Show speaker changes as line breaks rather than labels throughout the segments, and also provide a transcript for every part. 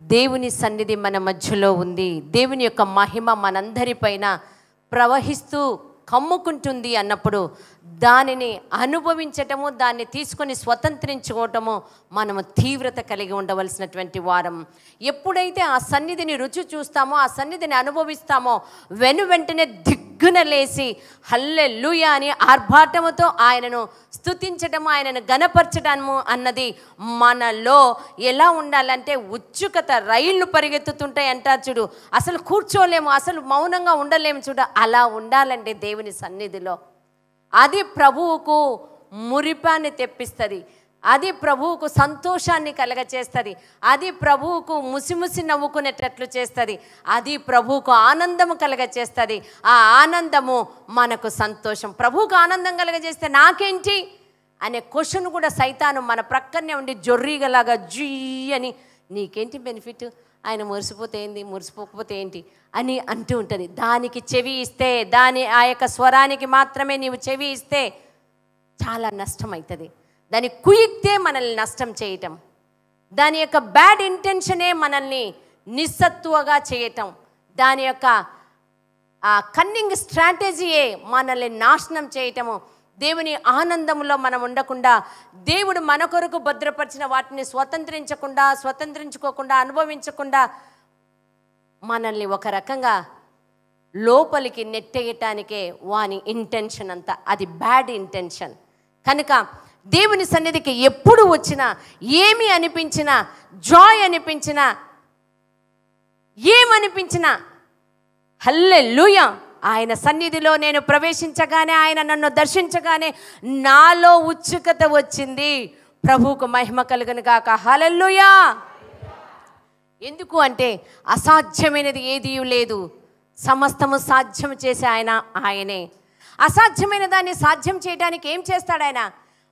దేవుని సన్నిధి మన మధ్యలో ఉంది, దేవుని యొక్క మహిమ మనందరిపైన ప్రవహిస్తూ కమ్ముకుంటుంది అన్నప్పుడు దానిని అనుభవించటము, దాన్ని తీసుకొని స్వతంత్రించుకోవటము మనము తీవ్రత కలిగి ఉండవలసినటువంటి వారం. ఎప్పుడైతే ఆ సన్నిధిని రుచి చూస్తామో, ఆ సన్నిధిని అనుభవిస్తామో, వెంటనే దిగ్గున లేసి హల్లెలూయా అని ఆర్భాటముతో ఆయనను స్తుతించటము, ఆయనను గణపరచటము అన్నది మనలో ఎలా ఉండాలంటే, ఉత్సుకత, రైళ్లు పరిగెత్తుతుంటాయి అంటారు చూడు, అసలు కూర్చోలేము, అసలు మౌనంగా ఉండలేము చూడ, అలా ఉండాలంటే దేవుని సన్నిధిలో. అది ప్రభువుకు మురిపాన్ని తెప్పిస్తుంది, అది ప్రభువుకు సంతోషాన్ని కలగచేస్తుంది, అది ప్రభువుకు ముసిముసి నవ్వుకునేటట్లు చేస్తుంది, అది ప్రభువుకు ఆనందము కలగచేస్తుంది. ఆ ఆనందము మనకు సంతోషం. ప్రభువుకు ఆనందం కలగజేస్తే నాకేంటి అనే క్వశ్చన్ కూడా సైతాను మన ప్రక్కనే ఉండి జొర్రీగలాగా జీ అని, నీకేంటి బెనిఫిట్, ఆయన మురిసిపోతే ఏంటి, మురిసిపోకపోతే ఏంటి అని అంటూ ఉంటుంది. దానికి చెవి ఇస్తే, ఆ యొక్క స్వరానికి మాత్రమే నీవు చెవి ఇస్తే చాలా నష్టం అవుతుంది. దాని కుయిక్తే మనల్ని నష్టం చేయటం, దాని యొక్క బ్యాడ్ ఇంటెన్షనే మనల్ని నిస్సత్తువగా చేయటం, దాని యొక్క కన్నింగ్ స్ట్రాటజీయే మనల్ని నాశనం చేయటము. దేవుని ఆనందంలో మనం ఉండకుండా, దేవుడు మన కొరకు భద్రపరిచిన వాటిని స్వతంత్రించుకోకుండా అనుభవించకుండా మనల్ని ఒక రకంగా లోపలికి నెట్టేయటానికే వాని ఇంటెన్షన్ అంతా. అది బ్యాడ్ ఇంటెన్షన్. కనుక దేవుని సన్నిధికి ఎప్పుడు వచ్చినా, ఏమి అనిపించినా, జాయ్ అనిపించినా, ఏమనిపించినా హల్లెలూయా, ఆయన సన్నిధిలో నేను ప్రవేశించగానే, ఆయన నన్ను దర్శించగానే నాలో ఉత్సుకత వచ్చింది. ప్రభువుకు మహిమ కలుగును గాక. హల్లెలూయా. ఎందుకు అంటే అసాధ్యమైనది ఏదీ లేదు, సమస్తము సాధ్యం చేసే ఆయనే. అసాధ్యమైన దాన్ని సాధ్యం చేయడానికి ఏం చేస్తాడు ఆయన?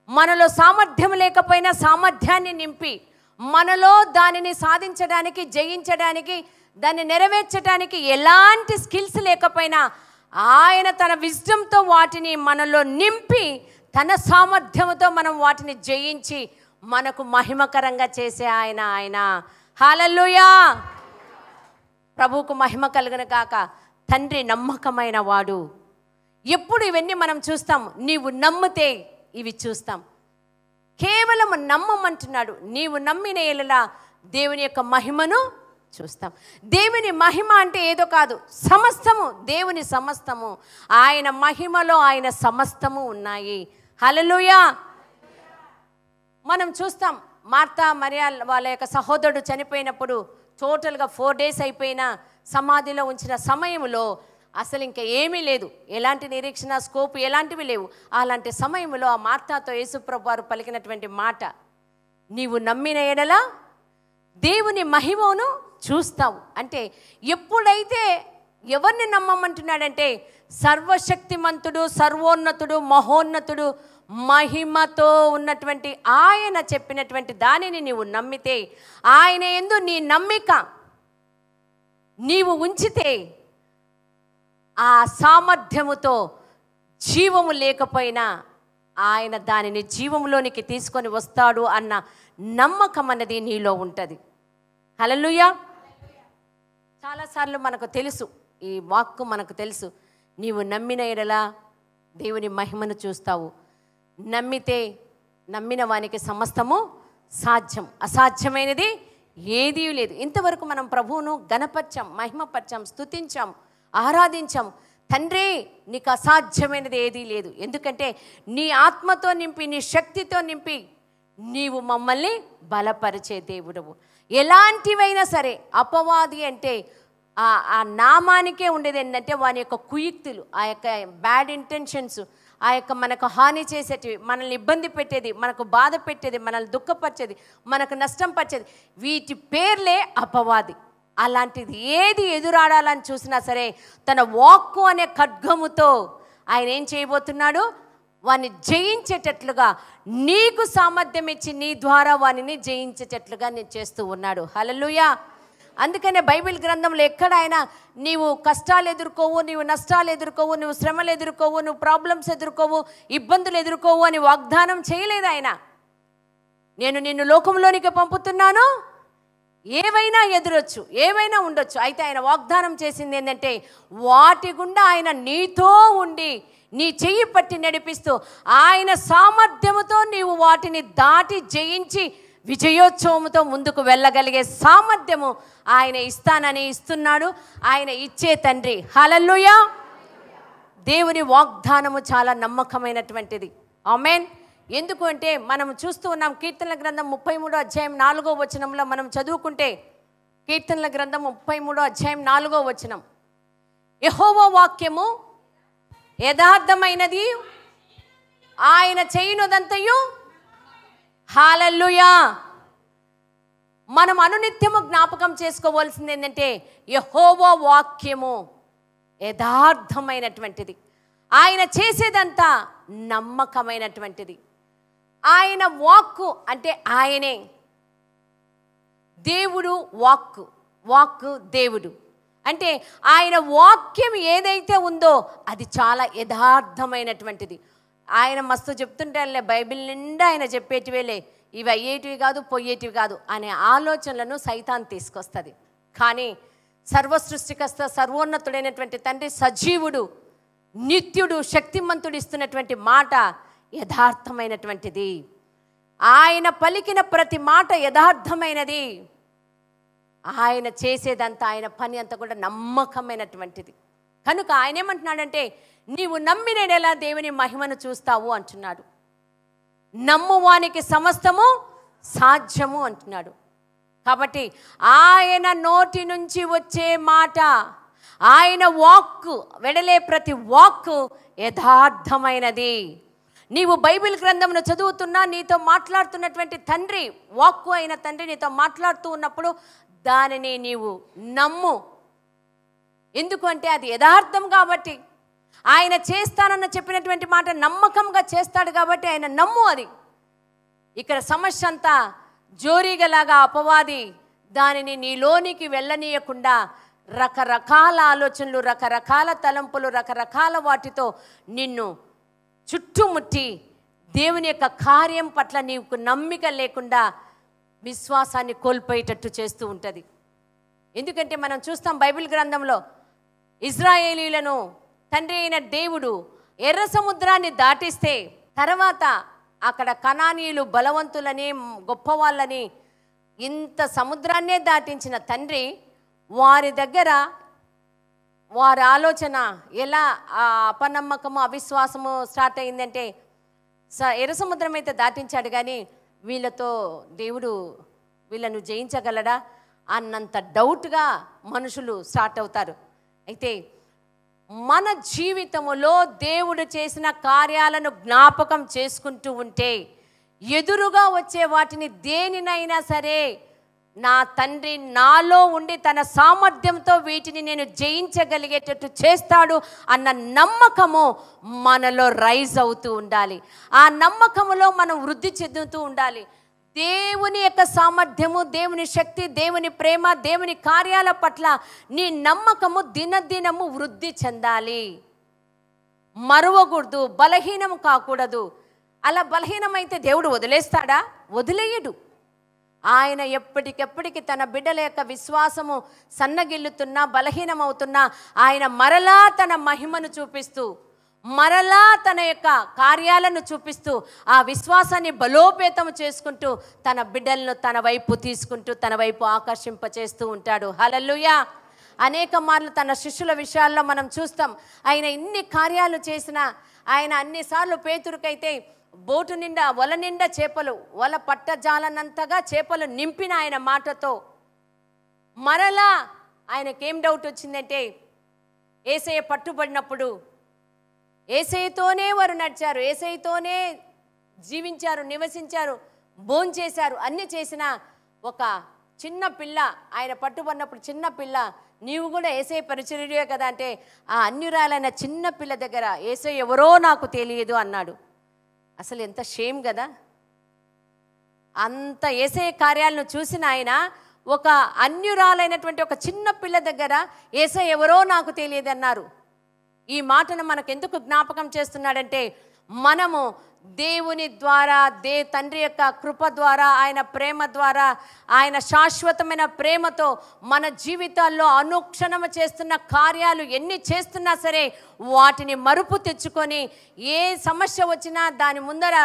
మనలో సామర్థ్యం లేకపోయినా సామర్థ్యాన్ని నింపి, మనలో దానిని సాధించడానికి, జయించడానికి, దాన్ని నెరవేర్చడానికి ఎలాంటి స్కిల్స్ లేకపోయినా ఆయన తన విజ్డమ్తో వాటిని మనలో నింపి, తన సామర్థ్యంతో మనం వాటిని జయించి మనకు మహిమకరంగా చేసే ఆయన. హల్లెలూయా. ప్రభువుకు మహిమ కలుగును గాక. తండ్రి నమ్మకమైన వాడు. ఎప్పుడు ఇవన్నీ మనం చూస్తాం, నీవు నమ్మితే ఇవి చూస్తాం. కేవలం నమ్మమంటున్నాడు. నీవు నమ్మిన ఎడల దేవుని యొక్క మహిమను చూస్తాం. దేవుని మహిమ అంటే ఏదో కాదు, సమస్తము దేవుని సమస్తము. ఆయన మహిమలో ఆయన సమస్తము ఉన్నాయి. హల్లెలూయా. మనం చూస్తాం, మార్తా మరియా వాళ్ళ యొక్క సహోదరుడు చనిపోయినప్పుడు టోటల్గా 4 days అయిపోయినా సమాధిలో ఉంచిన సమయంలో అసలు ఇంకా ఏమీ లేదు, ఎలాంటి నిరీక్షణ, స్కోప్ ఎలాంటివి లేవు. అలాంటి సమయంలో ఆ మార్తాతో యేసుప్రభు వారు పలికినటువంటి మాట, నీవు నమ్మిన ఎడల దేవుని మహిమను చూస్తావు. అంటే ఎప్పుడైతే ఎవరిని నమ్మమంటున్నాడంటే, సర్వశక్తిమంతుడు, సర్వోన్నతుడు, మహోన్నతుడు, మహిమతో ఉన్నటువంటి ఆయన చెప్పినటువంటి దానిని నీవు నమ్మితే, ఆయన యందు నీ నమ్మిక నీవు ఉంచితే, ఆ సామర్థ్యముతో జీవము లేకపోయినా ఆయన దానిని జీవంలోనికి తీసుకొని వస్తాడు అన్న నమ్మకం అన్నది నీలో ఉంటుంది. హల్లెలూయా. చాలాసార్లు మనకు తెలుసు, ఈ వాక్కు మనకు తెలుసు, నీవు నమ్మిన ఎడల దేవుని మహిమను చూస్తావు. నమ్మిన వానికి సమస్తము సాధ్యం, అసాధ్యమైనది ఏదీ లేదు. ఇంతవరకు మనం ప్రభువును గణపరచాం, మహిమపరచాం, స్తుతించాం, ఆరాధించాం. తండ్రి, నీకు అసాధ్యమైనది ఏదీ లేదు. ఎందుకంటే నీ ఆత్మతో నింపి, నీ శక్తితో నింపి నీవు మమ్మల్ని బలపరిచే దేవుడవు. ఎలాంటివైనా సరే, అపవాది అంటే ఆ నామానికే ఉండేది ఏంటంటే వాని యొక్క కుయుక్తులు, ఆ యొక్క బ్యాడ్ ఇంటెన్షన్స్, ఆ యొక్క మనకు హాని చేసేటివి, మనల్ని ఇబ్బంది పెట్టేది, మనకు బాధ పెట్టేది, మనల్ని దుఃఖపరిచేది, మనకు నష్టం పరిచేది, వీటి పేర్లే అపవాది. అలాంటిది ఏది ఎదురాడాలని చూసినా సరే తన వాక్కు అనే ఖడ్గముతో ఆయన ఏం చేయబోతున్నాడు? వాని జయించేటట్లుగా, నీకు సామర్థ్యం ఇచ్చి నీ ద్వారా వానిని జయించేటట్లుగా నేను చేస్తూ ఉన్నాడు. హల్లెలూయా. అందుకనే బైబిల్ గ్రంథంలో ఎక్కడ ఆయన నీవు కష్టాలు ఎదుర్కోవు, నీవు నష్టాలు ఎదుర్కోవు, నువ్వు శ్రమలు ఎదుర్కోవు, నువ్వు ప్రాబ్లమ్స్ ఎదుర్కోవు, ఇబ్బందులు ఎదుర్కోవు అని వాగ్దానం చేయలేదు ఆయన. నేను నిన్ను లోకంలోనికి పంపుతున్నాను, ఏవైనా ఎదురొచ్చు, ఏవైనా ఉండొచ్చు. అయితే ఆయన వాగ్దానం చేసింది ఏంటంటే, వాటి గుండా ఆయన నీతో ఉండి నీ చెయ్యి పట్టి నడిపిస్తూ ఆయన సామర్థ్యముతో నీవు వాటిని దాటి జయించి విజయోత్సవంతో ముందుకు వెళ్ళగలిగే సామర్థ్యము ఆయన ఇస్తానని ఇస్తున్నాడు. ఆయన ఇచ్చే తండ్రి. హల్లెలూయా. దేవుని వాగ్దానము చాలా నమ్మకమైనటువంటిది. ఆమేన్. ఎందుకు అంటే మనం చూస్తూ ఉన్నాం, కీర్తనల గ్రంథం 33వ అధ్యాయం 4వ వచనంలో మనం చదువుకుంటే, కీర్తనల గ్రంథం 33వ అధ్యాయం 4వ వచనం, యెహోవా వాక్యము యథార్థమైనది, ఆయన చేయునదంతయు. హల్లెలూయా. మనం అనునిత్యము జ్ఞాపకం చేసుకోవాల్సింది ఏంటంటే, యెహోవా వాక్యము యథార్థమైనటువంటిది, ఆయన చేసేదంతా నమ్మకమైనటువంటిది. ఆయన వాక్కు అంటే ఆయనే దేవుడు. వాక్కు దేవుడు అంటే ఆయన వాక్యం ఏదైతే ఉందో అది చాలా యథార్థమైనటువంటిది. ఆయన మస్తు చెప్తుంటారులే, బైబిల్ నిండా ఆయన చెప్పేటివేలే, ఇవి అయ్యేటివి కాదు, పోయేటివి కాదు అనే ఆలోచనలను సైతాన్ తీసుకొస్తుంది. కానీ సర్వసృష్టికర్త, సర్వోన్నతుడైనటువంటి తండ్రి, సజీవుడు, నిత్యుడు, శక్తిమంతుడు ఇస్తున్నటువంటి మాట యథార్థమైనటువంటిది. ఆయన పలికిన ప్రతి మాట యథార్థమైనది. ఆయన చేసేదంతా, ఆయన పని అంతా కూడా నమ్మకమైనటువంటిది. కనుక ఆయన ఏమంటున్నాడంటే, నీవు నమ్మినడెలా దేవుని మహిమను చూస్తావు అంటున్నాడు. నమ్మువానికి సమస్తము సాధ్యము అంటున్నాడు. కాబట్టి ఆయన నోటి నుంచి వచ్చే మాట, ఆయన వాక్కు, వెడలే ప్రతి వాక్కు యథార్థమైనది. నీవు బైబిల్ గ్రంథమును చదువుతున్నా, నీతో మాట్లాడుతున్నటువంటి తండ్రి, వాక్కు అయిన తండ్రి నీతో మాట్లాడుతూ ఉన్నప్పుడు దానిని నీవు నమ్ము. ఎందుకు అంటే అది యథార్థం కాబట్టి. ఆయన చేస్తానన్న చెప్పినటువంటి మాట నమ్మకంగా చేస్తాడు కాబట్టి ఆయన నమ్ము. అది ఇక్కడ సమస్య అంతా జోరీగలాగా అపవాది దానిని నీలోనికి వెళ్ళనీయకుండా రకరకాల ఆలోచనలు, రకరకాల తలంపులు, రకరకాల వాటితో నిన్ను చుట్టుముట్టి దేవుని యొక్క కార్యం పట్ల నీకు నమ్మిక లేకుండా విశ్వాసాన్ని కోల్పోయేటట్టు చేస్తూ ఉంటుంది. ఎందుకంటే మనం చూస్తాం బైబిల్ గ్రంథంలో, ఇజ్రాయేలీలను తండ్రి అయిన దేవుడు ఎర్ర సముద్రాన్ని దాటిస్తే తర్వాత అక్కడ కనానీయులు బలవంతులని, గొప్పవాళ్ళని, ఇంత సముద్రాన్నే దాటించిన తండ్రి వారి దగ్గర వారి ఆలోచన ఎలా అపనమ్మకము, అవిశ్వాసము స్టార్ట్ అయిందంటే, ఎర్ర సముద్రం అయితే దాటించాడు కానీ వీళ్ళతో దేవుడు వీళ్ళను జయించగలడా అన్నంత డౌట్గా మనుషులు స్టార్ట్ అవుతారు. అయితే మన జీవితంలో దేవుడు చేసిన కార్యాలను జ్ఞాపకం చేసుకుంటూ ఉంటే ఎదురుగా వచ్చే వాటిని దేనినైనా సరే నా తండ్రి నాలో ఉండి తన సామర్థ్యంతో వీటిని నేను జయించగలిగేటట్టు చేస్తాడు అన్న నమ్మకము మనలో రైజ్ అవుతూ ఉండాలి. ఆ నమ్మకములో మనం వృద్ధి చెందుతూ ఉండాలి. దేవుని యొక్క సామర్థ్యము, దేవుని శక్తి, దేవుని ప్రేమ, దేవుని కార్యాల పట్ల నీ నమ్మకము దినదినము వృద్ధి చెందాలి. మరువకూడదు, బలహీనం కాకూడదు. అలా బలహీనమైతే దేవుడు వదిలేస్తాడా? వదిలేయడు. ఆయన ఎప్పటికెప్పటికి తన బిడ్డల యొక్క విశ్వాసము సన్నగిల్లుతున్నా, బలహీనమవుతున్నా ఆయన మరలా తన మహిమను చూపిస్తూ, మరలా తన యొక్క కార్యాలను చూపిస్తూ ఆ విశ్వాసాన్ని బలోపేతం చేసుకుంటూ తన బిడ్డలను తన వైపు తీసుకుంటూ తన వైపు ఆకర్షింపచేస్తూ ఉంటాడు. హల్లెలూయా. అనేక మార్లు తన శిష్యుల విషయాల్లో మనం చూస్తాం. ఆయన ఇన్ని కార్యాలు చేసినా, ఆయన అన్నిసార్లు పేతురుకైతే బోటు నిండా, వల నిండా చేపలు, వల పట్టజాలనంతగా చేపలు నింపిన ఆయన మాటతో మరలా ఆయనకేం డౌట్ వచ్చిందంటే, యేసయ్య పట్టుబడినప్పుడు యేసయ్యతోనే వారు నడిచారు, యేసయ్యతోనే జీవించారు, నివసించారు, భోంచేశారు, అన్నీ చేసిన ఒక చిన్న పిల్ల, ఆయన పట్టుబడినప్పుడు చిన్న పిల్ల, నీవు కూడా యేసయ్య పరిచర్యే కదా అంటే, ఆ అన్యురాలైన చిన్న పిల్ల దగ్గర యేసయ్య ఎవరో నాకు తెలియదు అన్నాడు. అసలు ఎంత షేమ్ కదా. అంత యేసయ్య కార్యాలను చూసిన ఆయన ఒక అన్యురాలైనటువంటి ఒక చిన్న పిల్ల దగ్గర యేసయ్య ఎవరో నాకు తెలియదు అన్నారు. ఈ మాటను మనకు ఎందుకు జ్ఞాపకం చేస్తున్నాడంటే, మనము దేవుని ద్వారా తండ్రి యొక్క కృప ద్వారా, ఆయన ప్రేమ ద్వారా, ఆయన శాశ్వతమైన ప్రేమతో మన జీవితాల్లో అనుక్షణము చేస్తున్న కార్యాలు ఎన్ని చేస్తున్నా సరే వాటిని మరుపు తెచ్చుకొని ఏ సమస్య వచ్చినా దాని ముందర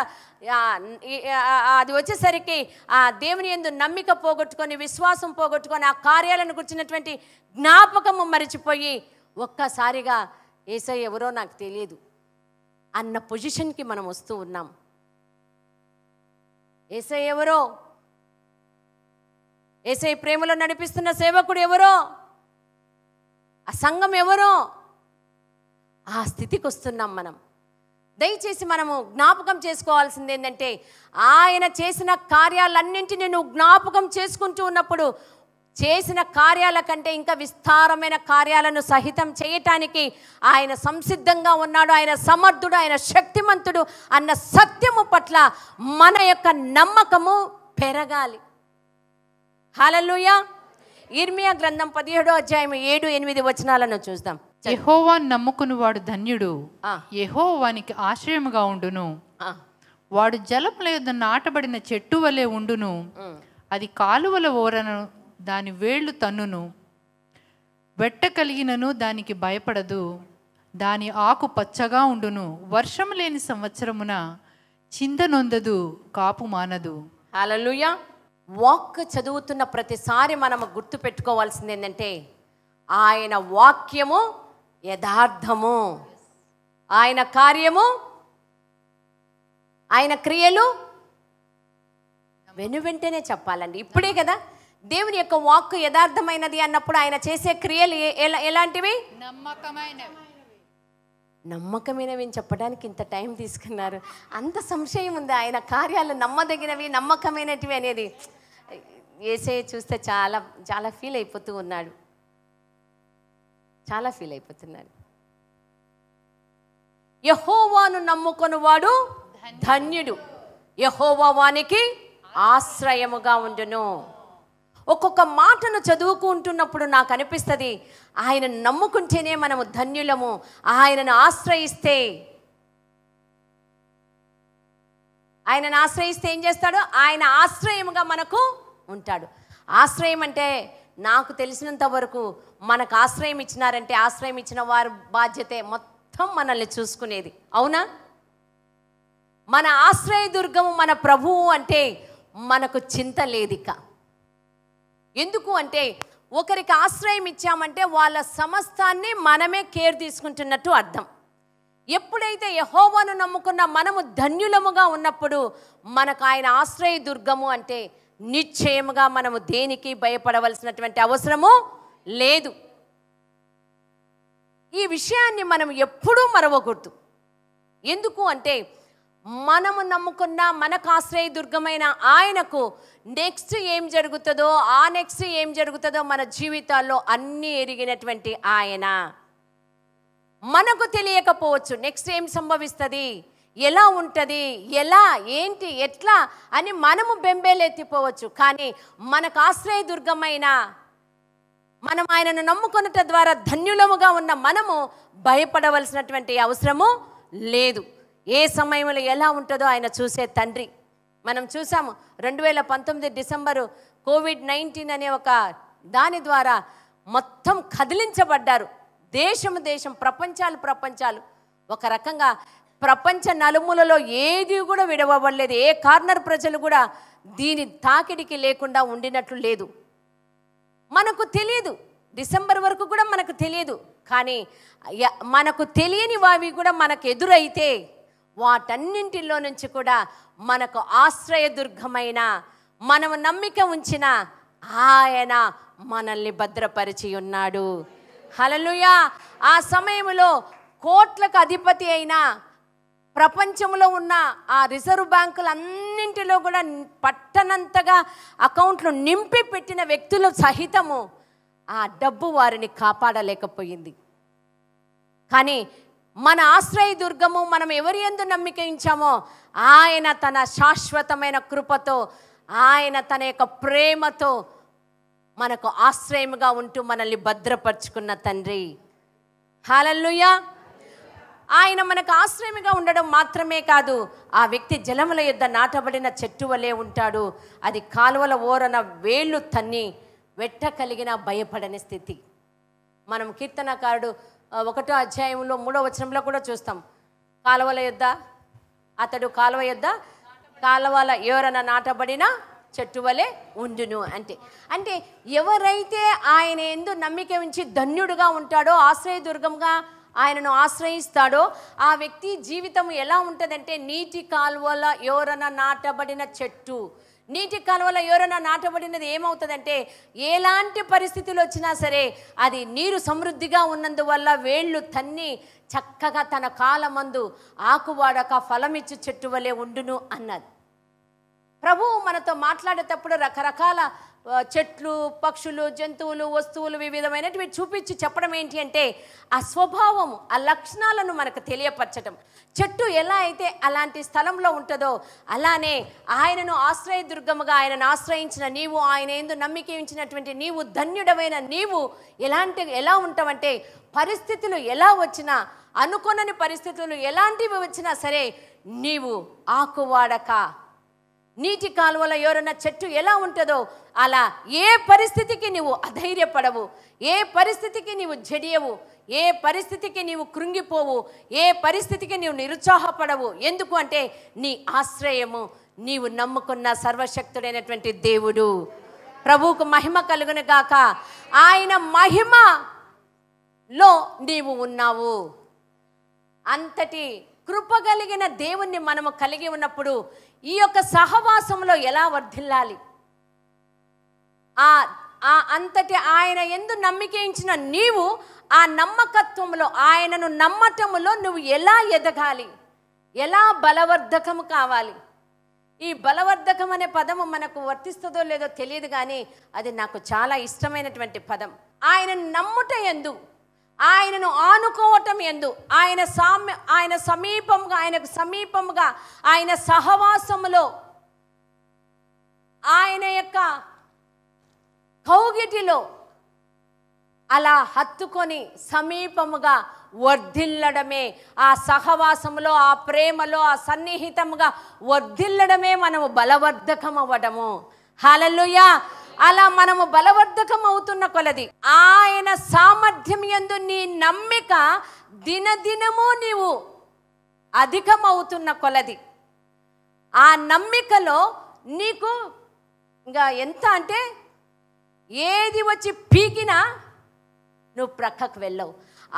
అది వచ్చేసరికి ఆ దేవుని యందు నమ్మిక పోగొట్టుకొని, విశ్వాసం పోగొట్టుకొని, ఆ కార్యాలను గుర్చినటువంటి జ్ఞాపకము మరిచిపోయి ఒక్కసారిగా యేసయ్య ఎవరో నాకు తెలియదు అన్న పొజిషన్కి మనం వస్తూ ఉన్నాం. యేసయ్య ఎవరో, యేసయ్య ప్రేమలో నడిపిస్తున్న సేవకుడు ఎవరో, ఆ సంఘం ఎవరో, ఆ స్థితికి వస్తున్నాం మనం. దయచేసి మనము జ్ఞాపకం చేసుకోవాల్సింది ఏంటంటే, ఆయన చేసిన కార్యాలన్నింటినీ నువ్వు జ్ఞాపకం చేసుకుంటూ ఉన్నప్పుడు చేసిన కార్యాల కంటే ఇంకా విస్తారమైన కార్యాలను సహితం చేయటానికి ఆయన సంసిద్ధంగా ఉన్నాడు. ఆయన సమర్థుడు, ఆయన శక్తిమంతుడు అన్న సత్యము పట్ల మన యొక్క నమ్మకము పెరగాలి. హల్లెలూయా. ఇర్మియా గ్రంథం 17వ అధ్యాయం 7-8 వచనాలను చూద్దాం.
యెహోవాను నమ్ముకునివాడు ధన్యుడు, యెహోవానికి ఆశ్రయముగా ఉండును. వాడు జలముల యొద్ద నాటబడిన చెట్టు వలె ఉండును. అది కాలువల ఓరను దాని వేళ్ళు తన్నును. వెట్ట కలిగినను దానికి భయపడదు. దాని ఆకు పచ్చగా ఉండును. వర్షము లేని సంవత్సరమున చిందనొందదు, కాపు మానదు.
హల్లెలూయా. వాక్ చదువుతున్న ప్రతిసారి మనం గుర్తు పెట్టుకోవాల్సింది ఏంటంటే, ఆయన వాక్యము యథార్థము, ఆయన కార్యము, ఆయన క్రియలు వెనువెంటనే చెప్పాలండి. ఇప్పుడే కదా దేవుని యొక్క వాక్కు యథార్థమైనది అన్నప్పుడు ఆయన చేసే క్రియలు ఎలాంటివి? నమ్మకమైనవి అని చెప్పడానికి ఇంత టైం తీసుకున్నారు. అంత సంశయం ఉంది ఆయన కార్యాలు నమ్మదగినవి, నమ్మకమైనటివి అనేది. యేసయ్య చూస్తే చాలా చాలా ఫీల్ అయిపోతూ ఉన్నాడు, చాలా ఫీల్ అయిపోతున్నాడు. యెహోవాను నమ్ముకొనువాడు ధన్యుడు, యెహోవా వానికి ఆశ్రయముగా ఉండును. ఒక్కొక్క మాటను చదువుకుంటున్నప్పుడు నాకు అనిపిస్తుంది, ఆయన నమ్ముకుంటేనే మనము ధన్యులము. ఆయనను ఆశ్రయిస్తే ఏం చేస్తాడు? ఆయన ఆశ్రయముగా మనకు ఉంటాడు. ఆశ్రయం అంటే నాకు తెలిసినంత వరకు మనకు ఆశ్రయం ఇచ్చినారంటే ఆశ్రయం ఇచ్చిన వారి బాధ్యతే మొత్తం మనల్ని చూసుకునేది. అవునా? మన ఆశ్రయ దుర్గము మన ప్రభువు అంటే మనకు చింత లేదిక. ఎందుకు అంటే ఒకరికి ఆశ్రయం ఇచ్చామంటే వాళ్ళ సమస్తాన్ని మనమే కేర్ తీసుకుంటున్నట్టు అర్థం. ఎప్పుడైతే యెహోవాను నమ్ముకున్న మనము ధన్యులముగా ఉన్నప్పుడు మనకు ఆయన ఆశ్రయ దుర్గము అంటే నిశ్చయముగా మనము దేనికి భయపడవలసినటువంటి అవసరము లేదు. ఈ విషయాన్ని మనం ఎప్పుడూ మరవకూడదు. ఎందుకు అంటే మనము నమ్ముకున్న మనకు ఆశ్రయ దుర్గమైన ఆయనకు నెక్స్ట్ ఏం జరుగుతుందో మన జీవితాల్లో అన్నీ ఎరిగినటువంటి ఆయన. మనకు తెలియకపోవచ్చు నెక్స్ట్ ఏం సంభవిస్తుంది, ఎలా ఉంటుంది, ఎలా ఏంటి ఎట్లా అని మనము బెంబేలెత్తిపోవచ్చు. కానీ మనకు ఆశ్రయ దుర్గమైన మనం ఆయనను నమ్ముకొనుట ద్వారా ధన్యులముగా ఉన్న మనము భయపడవలసినటువంటి అవసరము లేదు. ఏ సమయంలో ఎలా ఉంటుందో ఆయన చూసే తండ్రి. మనం చూసాము 2019 డిసెంబరు కోవిడ్-19 అనే ఒక దాని ద్వారా మొత్తం కదిలించబడ్డారు. దేశం ప్రపంచాలు ఒక రకంగా ప్రపంచ నలుమూలలో ఏది కూడా విడవబడలేదు. ఏ కార్నర్ ప్రజలు కూడా దీని తాకిడికి లేకుండా ఉండినట్లు లేదు. మనకు తెలియదు, డిసెంబర్ వరకు కూడా మనకు తెలియదు. కానీ మనకు తెలియని వావి కూడా మనకు ఎదురైతే వాటన్నింటిలో నుంచి కూడా మనకు ఆశ్రయదుర్గమైన మనము నమ్మిక ఉంచిన ఆయన మనల్ని భద్రపరిచి ఉన్నాడు. హల్లెలూయా. ఆ సమయంలో కోట్లకు అధిపతి అయిన ప్రపంచంలో ఉన్న ఆ రిజర్వ్ బ్యాంకులన్నింటిలో కూడా పట్టనంతగా అకౌంట్లు నింపి పెట్టిన వ్యక్తులు సహితము ఆ డబ్బు వారిని కాపాడలేకపోయింది. కానీ మన ఆశ్రయ దుర్గము మనం ఎవరి యందు నమ్మిక ఉంచామో ఆయన తన శాశ్వతమైన కృపతో, ఆయన తన యొక్క ప్రేమతో మనకు ఆశ్రయముగా ఉంటూ మనల్ని భద్రపరుచుకున్న తండ్రి. హల్లెలూయా. ఆయన మనకు ఆశ్రయముగా ఉండడం మాత్రమే కాదు, ఆ వ్యక్తి జలముల యొద్ద నాటబడిన చెట్టు వలె ఉంటాడు. అది కాలువల ఓరన వేళ్ళు తన్ని వెట్ట కలిగిన భయపడని స్థితి. మనం కీర్తనకారుడు 1వ అధ్యాయంలో 3వ వచనంలో కూడా చూస్తాం. కాలువల యొద్ద అతడు కాలువ యొద్ద కాలువల ఓరన నాటబడిన చెట్టు వలె ఉండును అంటే ఎవరైతే ఆయన యందు నమ్మిక ఉంచి ధన్యుడుగా ఉంటాడో, ఆశ్రయదుర్గంగా ఆయనను ఆశ్రయిస్తాడో, ఆ వ్యక్తి జీవితం ఎలా ఉంటుందంటే నీటి కాలువల ఓరన నాటబడిన చెట్టు. నీటి కాలువల ఓరన నాటబడినది ఏమవుతుందంటే ఎలాంటి పరిస్థితులు వచ్చినా సరే అది నీరు సమృద్ధిగా ఉన్నందువల్ల వేళ్ళు తన్ని చక్కగా తన కాలమందు ఆకువాడక ఫలమిచ్చు చెట్టు వలె ఉండును అన్నది. ప్రభువు మనతో మాట్లాడేటప్పుడు రకరకాల చెట్లు, పక్షులు, జంతువులు, వస్తువులు వివిధమైనవి చూపించి చెప్పడం ఏంటి అంటే ఆ స్వభావము, ఆ లక్షణాలను మనకు తెలియపరచడం. చెట్టు ఎలా అయితే అలాంటి స్థలంలో ఉంటుందో అలానే ఆయనను ఆశ్రయదుర్గముగా ఆయనను ఆశ్రయించిన నీవు, ఆయన యందు నమ్మిక ఉంచినటువంటి నీవు, ధన్యుడమైన నీవు ఎలా ఉంటావంటే పరిస్థితులు ఎలా వచ్చినా, అనుకోనని పరిస్థితులు ఎలాంటివి వచ్చినా సరే నీవు ఆకువాడక నీటి కాలువల ఓరన చెట్టు ఎలా ఉంటుందో అలా ఏ పరిస్థితికి నీవు అధైర్యపడవు, ఏ పరిస్థితికి నీవు జడియవు, ఏ పరిస్థితికి నీవు కృంగిపోవు, ఏ పరిస్థితికి నీవు నిరుత్సాహపడవు. ఎందుకు అంటే నీ ఆశ్రయము నీవు నమ్ముకున్న సర్వశక్తుడైనటువంటి దేవుడు. ప్రభువుకు మహిమ కలుగును గాక. ఆయన మహిమలో నీవు ఉన్నావు. అంతటి కృప కలిగిన దేవుణ్ణి మనము కలిగి ఉన్నప్పుడు ఈ యొక్క సహవాసంలో ఎలా వర్ధిల్లాలి? అంతటి ఆయన యందు నమ్మిక ఉంచిన నీవు ఆ నమ్మకత్వంలో, ఆయనను నమ్మటములో నువ్వు ఎలా ఎదగాలి, ఎలా బలవర్ధకము కావాలి? ఈ బలవర్ధకం అనే పదము మనకు వర్తిస్తుందో లేదో తెలియదు, కానీ అది నాకు చాలా ఇష్టమైనటువంటి పదం. ఆయన నమ్ముట యందు, ఆయనను ఆనుకోవటం యందు, ఆయనకు సమీపంగా ఆయన సహవాసములో, ఆయన యొక్క కౌగిటిలో అలా హత్తుకొని సమీపముగా వర్ధిల్లడమే, ఆ సహవాసములో, ఆ ప్రేమలో, ఆ సన్నిహితముగా వర్ధిల్లడమే మనము బలవర్ధకం అవ్వడము. హల్లెలూయా. అలా మనము బలవర్ధకం అవుతున్న కొలది ఆయన సామర్థ్యం యందు నీ నమ్మిక దినదినము నీవు అధికమవుతున్న కొలది ఆ నమ్మికలో నీకు ఇంకా ఎంత అంటే ఏది వచ్చి పీకినా నువ్వు ప్రక్కకు వెళ్ళవు,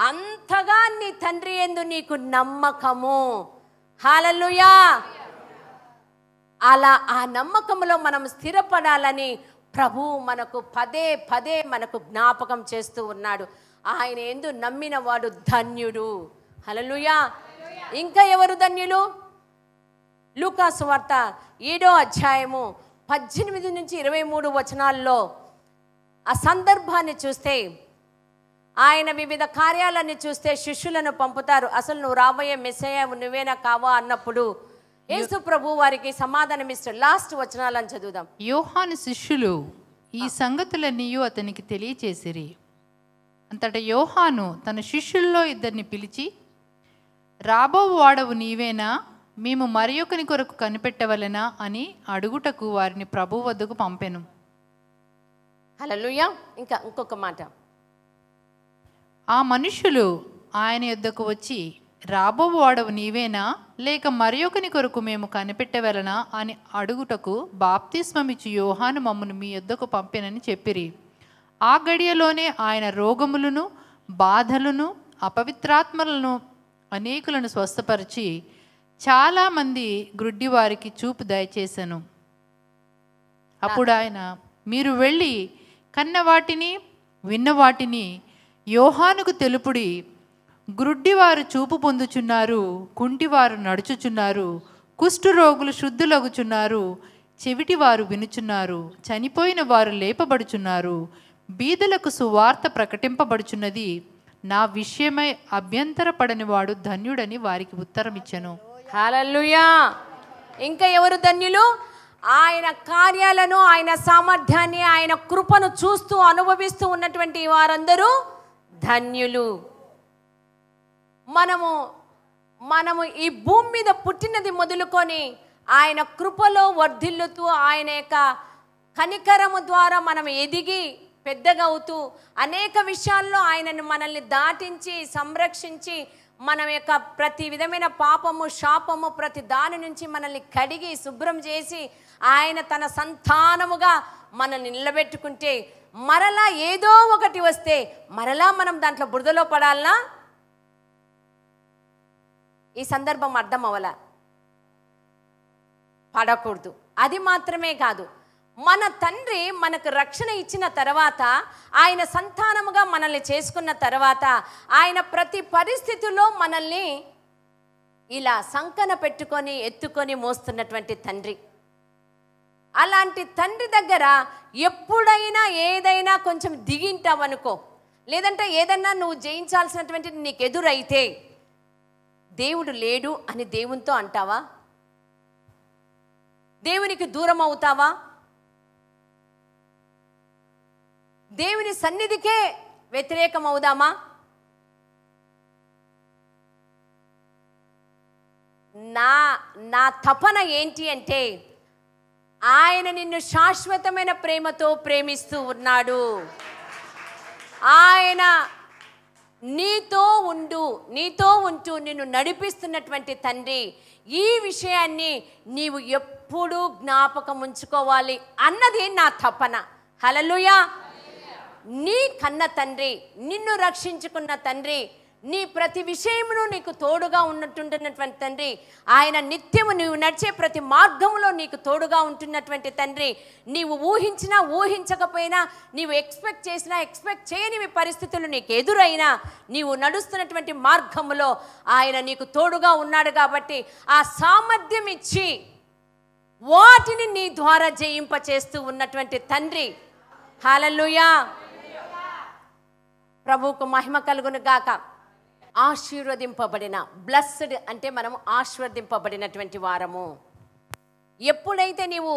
అంతగా నీ తండ్రి యందు నీకు నమ్మకము. హల్లెలూయా. అలా ఆ నమ్మకంలో మనం స్థిరపడాలని ప్రభువు మనకు పదే పదే మనకు జ్ఞాపకం చేస్తూ ఉన్నాడు. ఆయన యందు నమ్మిన వాడు ధన్యుడు. హల్లెలూయా. ఇంకా ఎవరు ధన్యులు? లూకా సువార్త 7వ అధ్యాయము 18 నుంచి 23 వచనాల్లో ఆ సందర్భాన్ని చూస్తే, ఆయన వివిధ కార్యాలన్నీ చూస్తే శిష్యులను పంపుతారు. అసలు నువ్వు రాబోయే మెస్సయ్య నువ్వేనా కావా అన్నప్పుడు యేసు ప్రభు వారికి సమాధానం ఇస్తాడు. లాస్ట్ వచనాలను చదువుదాం.
యోహాను శిష్యులు ఈ సంగతులన్నీ అతనికి తెలియచేసిరి. అంతటా యోహాను తన శిష్యుల్లో 2 పిలిచి, రాబోవు వాడవు నీవేనా, మేము మరి ఒకని కొరకు కనిపెట్టవలెనా అని అడుగుటకు వారిని ప్రభు వద్దకు పంపెను.
హల్లెలూయా. ఇంకొక మాట,
ఆ మనుషులు ఆయన యొద్దకు వచ్చి, రాబోవు వాడవు నీవేనా, లేక మరి ఒకని కొరకు మేము కనిపెట్టవలనా అని అడుగుటకు బాప్తిస్మమిచ్చు యోహాను మమ్మను మీ యొద్దకు పంపెనని చెప్పిరి. ఆ గడియలోనే ఆయన రోగములను, బాధలను, అపవిత్రాత్మలను అనేకులను స్వస్థపరిచి చాలామంది గ్రుడ్డి వారికి చూపు దయచేసెను. అప్పుడు ఆయన, మీరు వెళ్ళి కన్నవాటిని విన్నవాటిని యోహానుకు తెలుపుడి, గ్రుడ్డివారు చూపు పొందుచున్నారు, కుంటివారు నడుచుచున్నారు, కుష్ఠరోగులు శుద్ధులగుచున్నారు, చెవిటివారు వినుచున్నారు, చనిపోయిన వారు లేపబడుచున్నారు, బీదలకు సువార్త ప్రకటింపబడుచున్నది, నా విషయమై అభ్యంతరపడని వాడు ధన్యుడని వారికి ఉత్తరం ఇచ్చెను.
హల్లెలూయా. ఇంకా ఎవరు ధన్యులు? ఆయన కార్యాలను, ఆయన సామర్థ్యాన్ని, ఆయన కృపను చూస్తూ అనుభవిస్తూ ఉన్నటువంటి వారందరూ ధన్యులు. మనము మనము ఈ భూమి మీద పుట్టినది మొదలుకొని ఆయన కృపలో వర్ధిల్లుతూ ఆయన యొక్క కనికరము ద్వారా మనం ఎదిగి పెద్దగా అవుతూ అనేక విషయాల్లో ఆయనను మనల్ని దాటించి సంరక్షించి మన యొక్క ప్రతి విధమైన పాపము శాపము ప్రతి దాని నుంచి మనల్ని కడిగి శుభ్రం చేసి ఆయన తన సంతానముగా మనల్ని నిలబెట్టుకుంటే మరలా ఏదో ఒకటి వస్తే మరలా మనం దాంట్లో బురదలో పడాలనా? ఈ సందర్భం అర్థం అవ్వలా, పడకూడదు. అది మాత్రమే కాదు, మన తండ్రి మనకు రక్షణ ఇచ్చిన తర్వాత ఆయన సంతానముగా మనల్ని చేసుకున్న తర్వాత ఆయన ప్రతి పరిస్థితుల్లో మనల్ని ఇలా సంకన పెట్టుకొని ఎత్తుకొని మోస్తున్నటువంటి తండ్రి. అలాంటి తండ్రి దగ్గర ఎప్పుడైనా ఏదైనా కొంచెం దిగింటావనుకో, లేదంటే ఏదన్నా నువ్వు జయించాల్సినటువంటి నీకు ఎదురైతే దేవుడు లేడు అని దేవునితో అంటావా? దేవునికి దూరం అవుతావా? దేవుని సన్నిధికే వ్యతిరేకం అవుదామా? నా తపన ఏంటి అంటే ఆయన నిన్ను శాశ్వతమైన ప్రేమతో ప్రేమిస్తూ ఉన్నాడు. ఆయన నీతో ఉంటూ నిన్ను నడిపిస్తున్నటువంటి తండ్రి. ఈ విషయాన్ని నీవు ఎప్పుడూ జ్ఞాపకం ఉంచుకోవాలి అన్నది నా తపన. హల్లెలూయా. నీ కన్న తండ్రి, నిన్ను రక్షించుకున్న తండ్రి, నీ ప్రతి విషయమును నీకు తోడుగా ఉంటున్నటువంటి తండ్రి, ఆయన నిత్యము నీవు నడిచే ప్రతి మార్గంలో నీకు తోడుగా ఉంటున్నటువంటి తండ్రి. నీవు ఊహించినా ఊహించకపోయినా, నీవు ఎక్స్పెక్ట్ చేసినా ఎక్స్పెక్ట్ చేయని పరిస్థితులు నీకు ఎదురైనా, నీవు నడుస్తున్నటువంటి మార్గములో ఆయన నీకు తోడుగా ఉన్నాడు. కాబట్టి ఆ సామర్థ్యం ఇచ్చి వాటిని నీ ద్వారా జయింప చేస్తూ ఉన్నటువంటి తండ్రి. హల్లెలూయా. ప్రభువుకు మహిమ కలుగును గాక. ఆశీర్వదింపబడిన, బ్లెస్డ్ అంటే మనము ఆశీర్వదింపబడినటువంటి వారము. ఎప్పుడైతే నీవు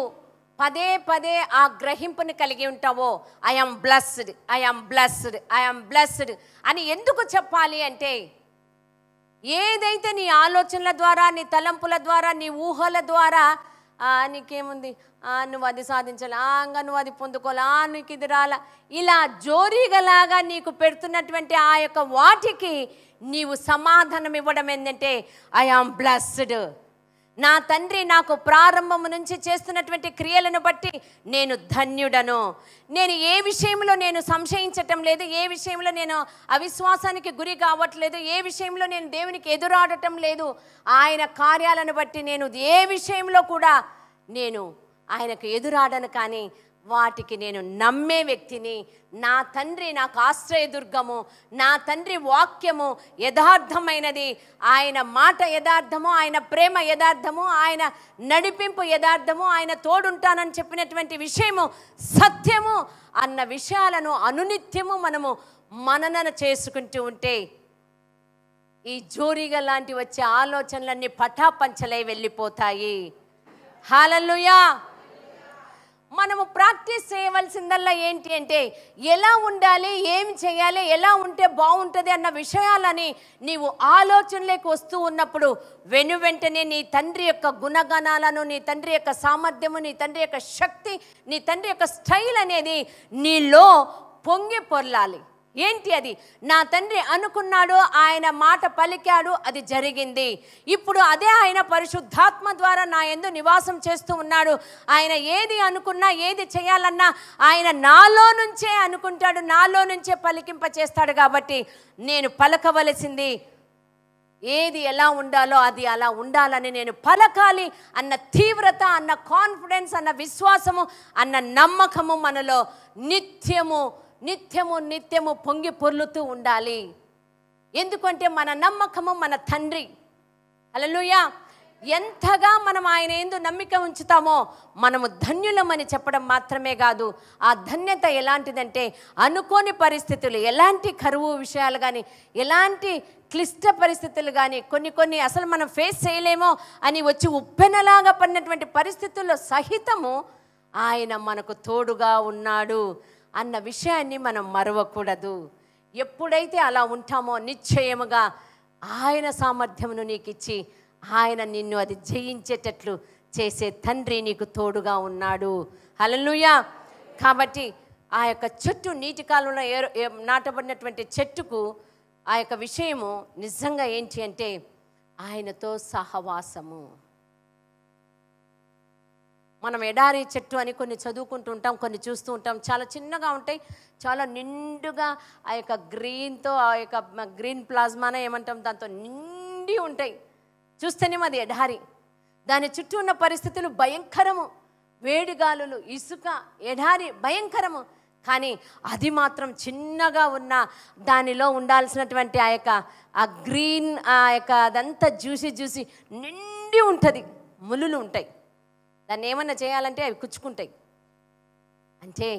పదే పదే ఆ గ్రహింపుని కలిగి ఉంటావో, I'm blessed, I'm blessed, I'm blessed అని ఎందుకు చెప్పాలి అంటే, ఏదైతే నీ ఆలోచనల ద్వారా, నీ తలంపుల ద్వారా, నీ ఊహల ద్వారా నీకేముంది, నువ్వు అది సాధించాలి, ఇంకా నువ్వు అది పొందుకోవాలా, నీకు ఇది రాలా, ఇలా జోరీగలాగా నీకు పెడుతున్నటువంటి ఆ యొక్క వాటికి నీవు సమాధానం ఇవ్వడం ఏంటంటే, ఐ ఆమ్ బ్లెస్డ్. నా తండ్రి నాకు ప్రారంభము నుంచి చేస్తున్నటువంటి క్రియలను బట్టి నేను ధన్యుడను. నేను ఏ విషయంలో నేను సంశయించటం లేదు, ఏ విషయంలో నేను అవిశ్వాసానికి గురి కావట్లేదు, ఏ విషయంలో నేను దేవునికి ఎదురాడటం లేదు. ఆయన కార్యాలను బట్టి నేను ఏ విషయంలో కూడా నేను ఆయనకు ఎదురాడను, కానీ వాటికి నేను నమ్మే వ్యక్తిని. నా తండ్రి నాకు ఆశ్రయదుర్గము, నా తండ్రి వాక్యము యథార్థమైనది, ఆయన మాట యథార్థము, ఆయన ప్రేమ యథార్థము, ఆయన నడిపింపు యథార్థము, ఆయన తోడుంటానని చెప్పినటువంటి విషయము సత్యము అన్న విషయాలను అనునిత్యము మనము మనన చేసుకుంటూ ఉంటే ఈ జోరీగా లాంటి వచ్చే ఆలోచనలన్నీ పటాపంచలై వెళ్ళిపోతాయి. హల్లెలూయా. మనము ప్రాక్టీస్ చేయవలసిందల్లా ఏంటి అంటే, ఎలా ఉండాలి, ఏం చేయాలి, ఎలా ఉంటే బాగుంటుంది అన్న విషయాలని నీవు ఆలోచనలోకి వస్తూ ఉన్నప్పుడు వెనువెంటనే నీ తండ్రి యొక్క గుణగణాలను, నీ తండ్రి యొక్క సామర్థ్యము, నీ తండ్రి యొక్క శక్తి, నీ తండ్రి యొక్క స్టైల్ అనేది నీలో పొంగి పొర్లాలి. ఏంటి అది? నా తండ్రి అనుకున్నాడు, ఆయన మాట పలికాడు, అది జరిగింది. ఇప్పుడు అదే ఆయన పరిశుద్ధాత్మ ద్వారా నా యందు నివాసం చేస్తూ ఉన్నాడు. ఆయన ఏది అనుకున్నా, ఏది చేయాలన్నా ఆయన నాలో నుంచే అనుకుంటాడు, నాలో నుంచే పలికింప చేస్తాడు. కాబట్టి నేను పలకవలసింది ఏది ఎలా ఉండాలో అది అలా ఉండాలని నేను పలకాలి అన్న తీవ్రత, అన్న కాన్ఫిడెన్స్, అన్న విశ్వాసము, అన్న నమ్మకము మనలో నిత్యము నిత్యము నిత్యము పొంగి పొర్లుతూ ఉండాలి. ఎందుకంటే మన నమ్మకము మన తండ్రి. హల్లెలూయా. ఎంతగా మనం ఆయన యందు నమ్మిక ఉంచుతామో మనము ధన్యులమని చెప్పడం మాత్రమే కాదు, ఆ ధన్యత ఎలాంటిదంటే అనుకోని పరిస్థితులు, ఎలాంటి కరువు విషయాలు కానీ, ఎలాంటి క్లిష్ట పరిస్థితులు కానీ, కొన్ని అసలు మనం ఫేస్ చేయలేమో అని వచ్చి ఉప్పెనలాగా పడినటువంటి పరిస్థితుల్లో సహితము ఆయన మనకు తోడుగా ఉన్నాడు అన్న విషయాన్ని మనం మరవకూడదు. ఎప్పుడైతే అలా ఉంటామో నిశ్చయముగా ఆయన సామర్థ్యమును నీకు ఇచ్చి ఆయన నిన్ను అది జయించేటట్లు చేసే తండ్రి నీకు తోడుగా ఉన్నాడు. హల్లెలూయా. కాబట్టి ఆ యొక్క చెట్టు నీటి కాలంలో నాటబడినటువంటి చెట్టుకు ఆ యొక్క విషయము నిజంగా ఏంటి అంటే ఆయనతో సహవాసము. మనం ఎడారి చెట్టు అని కొన్ని చదువుకుంటూ ఉంటాం, కొన్ని చూస్తూ ఉంటాం. చాలా చిన్నగా ఉంటాయి, చాలా నిండుగా ఆ యొక్క గ్రీన్తో, ఆ యొక్క గ్రీన్ ప్లాస్మానే ఏమంటాం, దాంతో నిండి ఉంటాయి. చూస్తేనేమో అది ఎడారి. దాని చుట్టూ ఉన్న పరిస్థితులు భయంకరము, వేడిగాలులు, ఇసుక, ఎడారి భయంకరము. కానీ అది మాత్రం చిన్నగా ఉన్న దానిలో ఉండాల్సినటువంటి ఆ యొక్క ఆ గ్రీన్, ఆ యొక్క అదంతా చూసి నిండి ఉంటుంది. ములులు ఉంటాయి, దాన్ని ఏమన్నా చేయాలంటే అవి కుచ్చుకుంటాయి. అంటే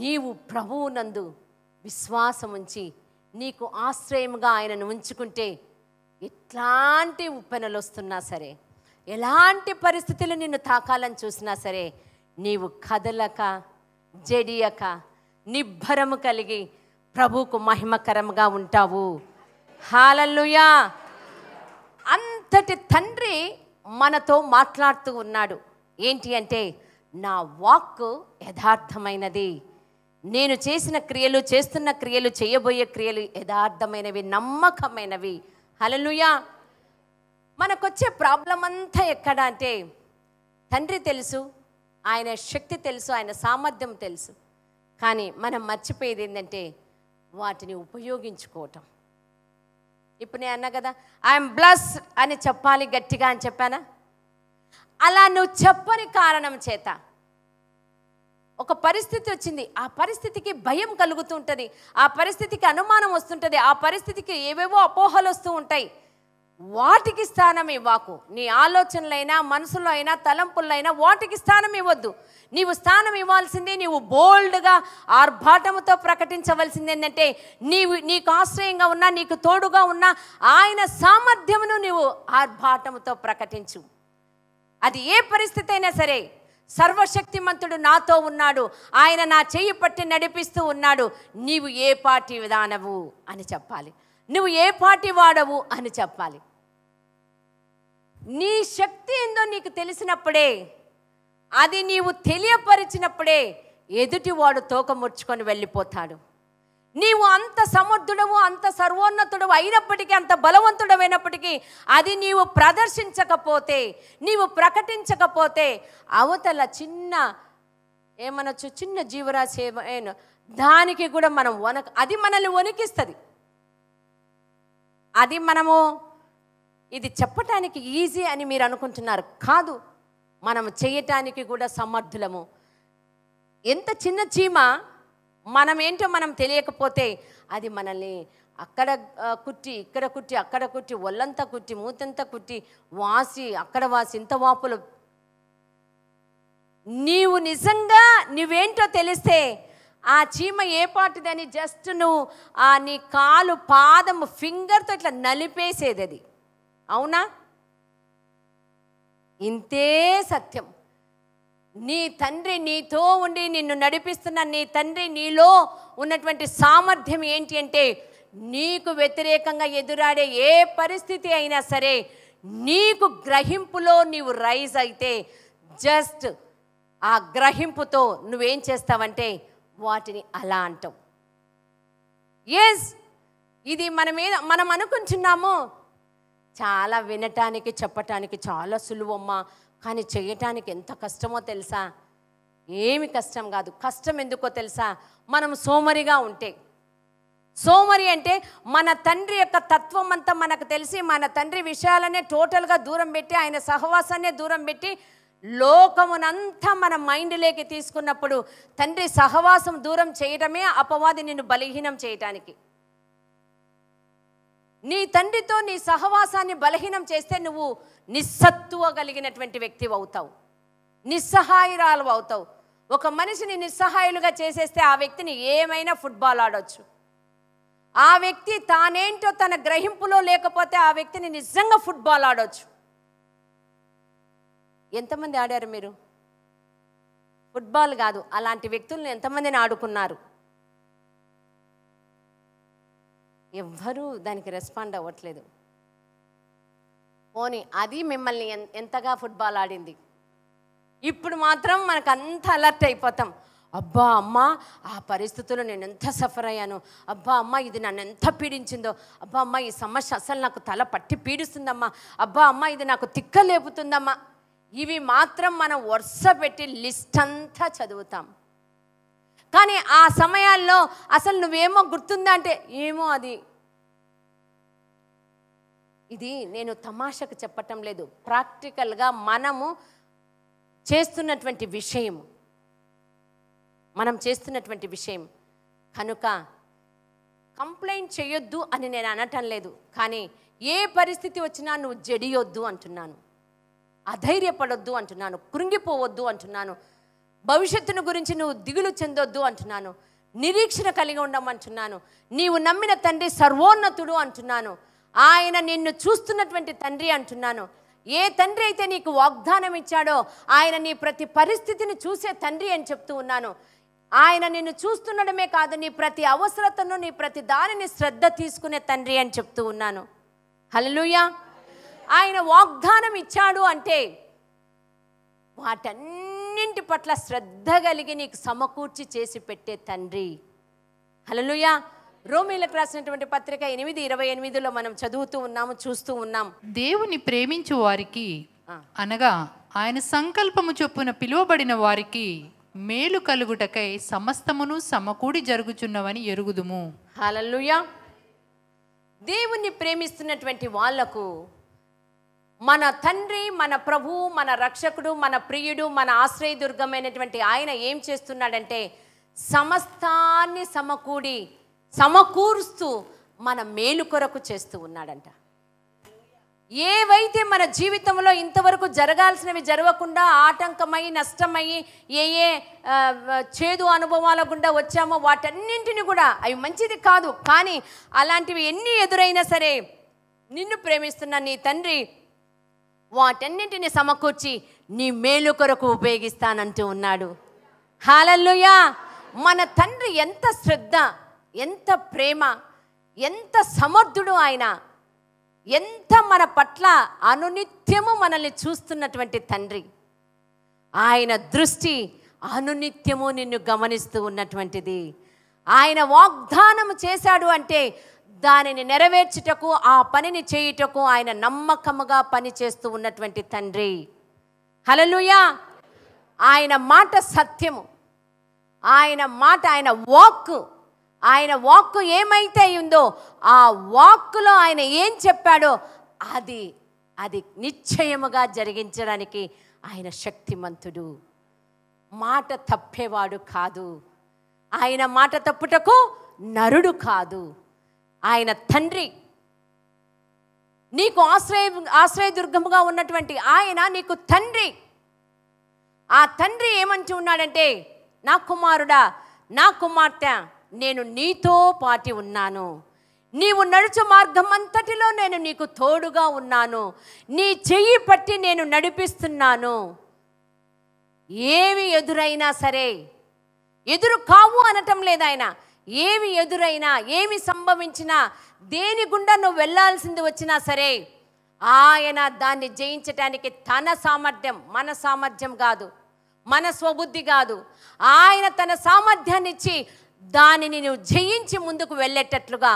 నీవు ప్రభువునందు విశ్వాసం ఉంచి నీకు ఆశ్రయముగా ఆయనను ఉంచుకుంటే ఎట్లాంటి ఉప్పెనలు వస్తున్నా సరే, ఎలాంటి పరిస్థితులు నిన్ను తాకాలని చూసినా సరే, నీవు కదలక జడియక నిబ్బరము కలిగి ప్రభువుకు మహిమకరంగా ఉంటావు. హల్లెలూయా. అంతటి తండ్రి మనతో మాట్లాడుతూ ఉన్నాడు. ఏంటి అంటే, నా వాక్కు యథార్థమైనది, నేను చేసిన క్రియలు, చేస్తున్న క్రియలు, చేయబోయే క్రియలు యథార్థమైనవి, నమ్మకమైనవి. హల్లెలూయా. మనకొచ్చే ప్రాబ్లం అంతా ఎక్కడ అంటే, తండ్రి తెలుసు, ఆయన శక్తి తెలుసు, ఆయన సామర్థ్యం తెలుసు, కానీ మనం మర్చిపోయేది ఏంటంటే వాటిని ఉపయోగించుకోవటం. ఇప్పుడు నేను అన్నా కదా, ఐఎమ్ బ్లెస్డ్ అని చెప్పాలి గట్టిగా అని చెప్పానా? అలా నువ్వు చెప్పని కారణం చేత ఒక పరిస్థితి వచ్చింది, ఆ పరిస్థితికి భయం కలుగుతూ ఉంటుంది, ఆ పరిస్థితికి అనుమానం వస్తుంటుంది, ఆ పరిస్థితికి ఏవేవో అపోహలు వస్తూ ఉంటాయి. వాటికి స్థానం ఇవ్వకు. నీ ఆలోచనలైనా, మనసులో అయినా, తలంపుల్లో అయినా వాటికి స్థానం ఇవ్వద్దు. నీవు స్థానం ఇవ్వాల్సింది, నీవు బోల్డ్గా ఆర్భాటముతో ప్రకటించవలసింది ఏంటంటే, నీకు ఆశ్రయంగా ఉన్నా, నీకు తోడుగా ఉన్నా ఆయన సామర్థ్యమును నీవు ఆర్భాటముతో ప్రకటించు. అది ఏ పరిస్థితి అయినా సరే, సర్వశక్తిమంతుడు నాతో ఉన్నాడు, ఆయన నా చెయ్యి పట్టి నడిపిస్తూ ఉన్నాడు, నీవు ఏ పార్టీ విధానవు అని చెప్పాలి, నువ్వు ఏ పార్టీ వాడవు అని చెప్పాలి. నీ శక్తి ఏందో నీకు తెలిసినప్పుడే, అది నీవు తెలియపరిచినప్పుడే ఎదుటివాడు తోక ముడుచుకొని వెళ్ళిపోతాడు. నీవు అంత సమర్థుడవు, అంత సర్వోన్నతుడవు అయినప్పటికీ, అంత బలవంతుడమైనప్పటికీ అది నీవు ప్రదర్శించకపోతే, నీవు ప్రకటించకపోతే, అవతల చిన్న ఏమనొచ్చు, చిన్న జీవరాశి దానికి కూడా మనం అది మనల్ని వణికిస్తుంది. అది మనము ఇది చెప్పటానికి ఈజీ అని మీరు అనుకుంటున్నారు, కాదు, మనం చేయటానికి కూడా సమర్థులము. ఎంత చిన్న చీమ మనమేంటో మనం తెలియకపోతే అది మనల్ని అక్కడ కుట్టి, ఇక్కడ కుట్టి, అక్కడ కుట్టి, ఒళ్ళంతా కుట్టి, మూతంతా కుట్టి, వాసి, అక్కడ వాసి, ఇంత వాపులు. నీవు నిజంగా నువ్వేంటో తెలిస్తే ఆ చీమ ఏ పాటిదని జస్ట్ నువ్వు నీ కాలు, పాదము, ఫింగర్తో ఇట్లా నలిపేసేది అది. అవునా? ఇంతే సత్యం. నీ తండ్రి నీతో ఉండి నిన్ను నడిపిస్తున్న నీ తండ్రి నీలో ఉన్నటువంటి సామర్థ్యం ఏంటి అంటే, నీకు వ్యతిరేకంగా ఎదురాడే ఏ పరిస్థితి అయినా సరే నీకు గ్రహింపులో నీవు రైజ్ అయితే జస్ట్ ఆ గ్రహింపుతో నువ్వేం చేస్తావంటే వాటిని అలా అంటావు. ఎస్, ఇది మనం అనుకుంటున్నాము చాలా వినటానికి, చెప్పటానికి చాలా సులువమ్మా, కానీ చేయటానికి ఎంత కష్టమో తెలుసా? ఏమి కష్టం కాదు. కష్టం ఎందుకో తెలుసా? మనం సోమరిగా ఉంటే. సోమరి అంటే మన తండ్రి యొక్క తత్వం అంతా మనకు తెలిసి, మన తండ్రి విషయాలనే టోటల్గా దూరం పెట్టి, ఆయన సహవాసాన్నే దూరం పెట్టి, లోకమునంతా మన మైండ్లోకి తీసుకున్నప్పుడు తండ్రి సహవాసం దూరం చేయడమే అపవాది నిన్ను బలహీనం చేయటానికి. నీ తండ్రితో నీ సహవాసాన్ని బలహీనం చేస్తే నువ్వు నిస్సత్తువ కలిగినటువంటి వ్యక్తి అవుతావు, నిస్సహాయురాలు అవుతావు. ఒక మనిషిని నిస్సహాయులుగా చేసేస్తే ఆ వ్యక్తిని ఏమైనా ఫుట్బాల్ ఆడొచ్చు. ఆ వ్యక్తి తానేంటో తన గ్రహింపులో లేకపోతే ఆ వ్యక్తిని నిజంగా ఫుట్బాల్ ఆడొచ్చు. ఎంతమంది ఆడారు మీరు? ఫుట్బాల్ కాదు, అలాంటి వ్యక్తులను ఎంతమందిని ఆడుకున్నారు? ఎవ్వరూ దానికి రెస్పాండ్ అవ్వట్లేదు. పోనీ అది మిమ్మల్ని ఎంతగా ఫుట్బాల్ ఆడింది. ఇప్పుడు మాత్రం మనకు అంత అలర్ట్ అయిపోతాం. అబ్బా అమ్మ, ఆ పరిస్థితుల్లో నేను ఎంత సఫర్ అయ్యాను, అబ్బా అమ్మ ఇది నన్ను ఎంత పీడించిందో, అబ్బా అమ్మ ఈ సమస్య అసలు నాకు తల పట్టి పీడిస్తుందమ్మా, అబ్బా అమ్మ ఇది నాకు తిక్కలేపుతుందమ్మా. ఇవి మాత్రం మనం వరుస పెట్టి లిస్ట్ అంతా చదువుతాం. కానీ ఆ సమయాల్లో అసలు నువ్వేమో గుర్తుందా అంటే ఏమో అది. ఇది నేను తమాషకు చెప్పటం లేదు, ప్రాక్టికల్గా మనము చేస్తున్నటువంటి విషయం. కనుక కంప్లైంట్ చేయొద్దు అని నేను అనటం లేదు, కానీ ఏ పరిస్థితి వచ్చినా నువ్వు జడియొద్దు అంటున్నాను, అధైర్యపడొద్దు అంటున్నాను, కృంగిపోవద్దు అంటున్నాను, భవిష్యత్తును గురించి నువ్వు దిగులు చెందొద్దు అంటున్నాను, నిరీక్షణ కలిగి ఉండమంటున్నాను. నీవు నమ్మిన తండ్రి సర్వోన్నతుడు అంటున్నాను, ఆయన నిన్ను చూస్తున్నటువంటి తండ్రి అంటున్నాను. ఏ తండ్రి అయితే నీకు వాగ్దానం ఇచ్చాడో ఆయన నీ ప్రతి పరిస్థితిని చూసే తండ్రి అని చెప్తూ ఉన్నాను. ఆయన నిన్ను చూస్తుండడమే కాదు, నీ ప్రతి అవసరతను, నీ ప్రతి దానిని శ్రద్ధ తీసుకునే తండ్రి అని చెప్తూ ఉన్నాను. హల్లెలూయా. ఆయన వాగ్దానం ఇచ్చాడు అంటే వాటన్నింటి పట్ల శ్రద్ధ కలిగి నీకు సమకూర్చి చేసి పెట్టే తండ్రి. హల్లెలూయా. రోమీలకు రాసినటువంటి పత్రిక 8:28లో మనం చదువుతూ ఉన్నాము, చూస్తూ ఉన్నాం.
దేవుని ప్రేమించు వారికి అనగా ఆయన సంకల్పము చొప్పున పిలువబడిన వారికి మేలు కలుగుటకై సమస్తమును సమకూడి జరుగుచున్నవని ఎరుగుదుము.
హల్లెలూయా. దేవుణ్ణి ప్రేమిస్తున్నటువంటి వాళ్లకు మన తండ్రి, మన ప్రభువు, మన రక్షకుడు, మన ప్రియుడు, మన ఆశ్రయదుర్గమైనటువంటి ఆయన ఏం చేస్తున్నాడంటే సమస్తాన్ని సమకూరుస్తూ మన మేలు కొరకు చేస్తూ ఉన్నాడంట. ఏవైతే మన జీవితంలో ఇంతవరకు జరగాల్సినవి జరగకుండా ఆటంకమై నష్టమయ్యి ఏ చేదు అనుభవాల గుండా వచ్చామో వాటన్నింటిని కూడా, అవి మంచిది కాదు కానీ అలాంటివి ఎన్ని ఎదురైనా సరే నిన్ను ప్రేమిస్తున్న నీ తండ్రి వాటన్నింటిని సమకూర్చి నీ మేలు కొరకు ఉపయోగిస్తానంటూ ఉన్నాడు. హల్లెలూయా. మన తండ్రి ఎంత శ్రద్ధ, ఎంత ప్రేమ, ఎంత సమర్థుడు, ఆయన ఎంత మన పట్ల అనునిత్యము మనల్ని చూస్తున్నటువంటి తండ్రి. ఆయన దృష్టి అనునిత్యము నిన్ను గమనిస్తూ ఉన్నటువంటిది. ఆయన వాగ్దానం చేశాడు అంటే దానిని నెరవేర్చుటకు, ఆ పనిని చేయుటకు ఆయన నమ్మకముగా పని చేస్తూ ఉన్నటువంటి తండ్రి. హల్లెలూయా. ఆయన మాట సత్యము, ఆయన మాట, ఆయన వాక్కు ఏమైతే ఉందో ఆ వాక్కులో ఆయన ఏం చెప్పాడో అది నిశ్చయముగా జరిగించడానికి ఆయన శక్తిమంతుడు. మాట తప్పేవాడు కాదు, ఆయన మాట తప్పుటకు నరుడు కాదు. ఆయన తండ్రి, నీకు ఆశ్రయదుర్గముగా ఉన్నటువంటి ఆయన నీకు తండ్రి. ఆ తండ్రి ఏమంటూ ఉన్నాడంటే, నా కుమారుడా, నా కుమార్తె, నేను నీతో పాటి ఉన్నాను, నీవు నడుచు మార్గం అంతటిలో నేను నీకు తోడుగా ఉన్నాను, నీ చెయ్యి పట్టి నేను నడిపిస్తున్నాను. ఏవి ఎదురైనా సరే, ఎదురు కావు అనటం లేదు ఆయన, ఏమి ఎదురైనా, ఏమి సంభవించినా, దేని గుండా నువ్వు వెళ్ళాల్సింది వచ్చినా సరే ఆయన దాన్ని జయించటానికి తన సామర్థ్యం, మన సామర్థ్యం కాదు, మన స్వబుద్ధి కాదు, ఆయన తన సామర్థ్యాన్ని ఇచ్చి దానిని నువ్వు జయించి ముందుకు వెళ్ళేటట్లుగా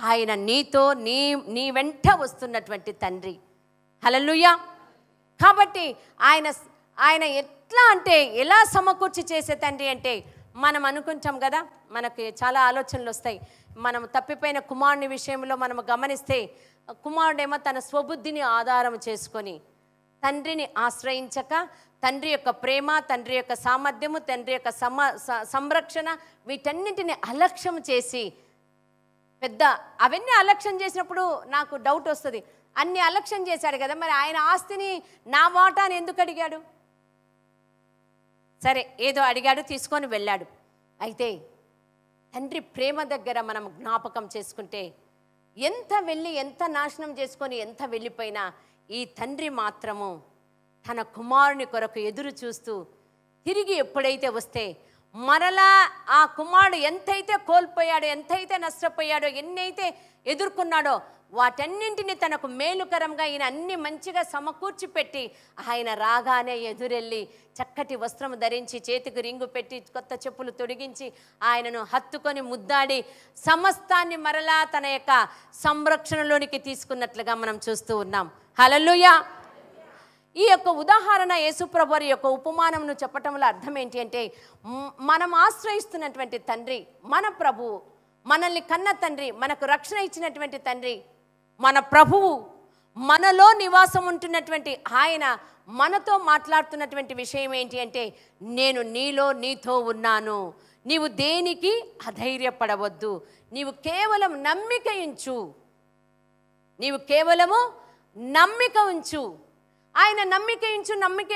ఆయన నీతో నీ వెంట వస్తున్నటువంటి తండ్రి. హల్లెలూయా. కాబట్టి ఆయన ఎట్లా అంటే, ఎలా సమకూర్చి చేసే తండ్రి అంటే, మనం అనుకుంటాం కదా, మనకి చాలా ఆలోచనలు వస్తాయి. మనం తప్పిపోయిన కుమారుని విషయంలో మనం గమనిస్తే, కుమారుడేమో తన స్వబుద్ధిని ఆధారం చేసుకొని తండ్రిని ఆశ్రయించక, తండ్రి యొక్క ప్రేమ, తండ్రి యొక్క సామర్థ్యము, తండ్రి యొక్క సంరక్షణ, వీటన్నింటిని అలక్ష్యం చేసి అవన్నీ అలక్ష్యం చేసినప్పుడు నాకు డౌట్ వస్తుంది, అన్ని అలక్ష్యం చేశాడు కదా, మరి ఆయన ఆస్తిని నా వాటాని ఎందుకు అడిగాడు? సరే, ఏదో అడిగాడు, తీసుకొని వెళ్ళాడు. అయితే తండ్రి ప్రేమ దగ్గర మనం జ్ఞాపకం చేసుకుంటే, ఎంత వెళ్ళి ఎంత నాశనం చేసుకొని ఎంత వెళ్ళిపోయినా ఈ తండ్రి మాత్రము తన కుమారుని కొరకు ఎదురు చూస్తూ తిరిగి ఎప్పుడైతే వస్తే మరలా ఆ కుమారుడు ఎంతైతే కోల్పోయాడో, ఎంతైతే నష్టపోయాడో, ఎన్నైతే ఎదుర్కొన్నాడో వాటన్నింటినీ తనకు మేలుకరంగా ఈయన అన్ని మంచిగా సమకూర్చి పెట్టి ఆయన రాగానే ఎదురెళ్ళి చక్కటి వస్త్రం ధరించి చేతికి రింగు పెట్టి కొత్త చెప్పులు తొడిగించి ఆయనను హత్తుకొని ముద్దాడి సమస్తాన్ని మరలా తన యొక్క సంరక్షణలోనికి తీసుకున్నట్లుగా మనం చూస్తూ ఉన్నాం. హల్లెలూయా. ఈ యొక్క ఉదాహరణ యేసుప్రభు వారి యొక్క ఉపమానంను చెప్పటంలో అర్థం ఏంటి అంటే, మనం ఆశ్రయిస్తున్నటువంటి తండ్రి, మన ప్రభువు, మనల్ని కన్న తండ్రి, మనకు రక్షణ ఇచ్చినటువంటి తండ్రి, మన ప్రభువు, మనలో నివాసం ఉంటున్నటువంటి ఆయన మనతో మాట్లాడుతున్నటువంటి విషయం ఏంటి అంటే, నేను నీతో ఉన్నాను, నీవు దేనికి అధైర్యపడవద్దు, నీవు కేవలం నమ్మిక ఉంచు, నీవు కేవలము నమ్మిక ఉంచు. ఆయన నమ్మిక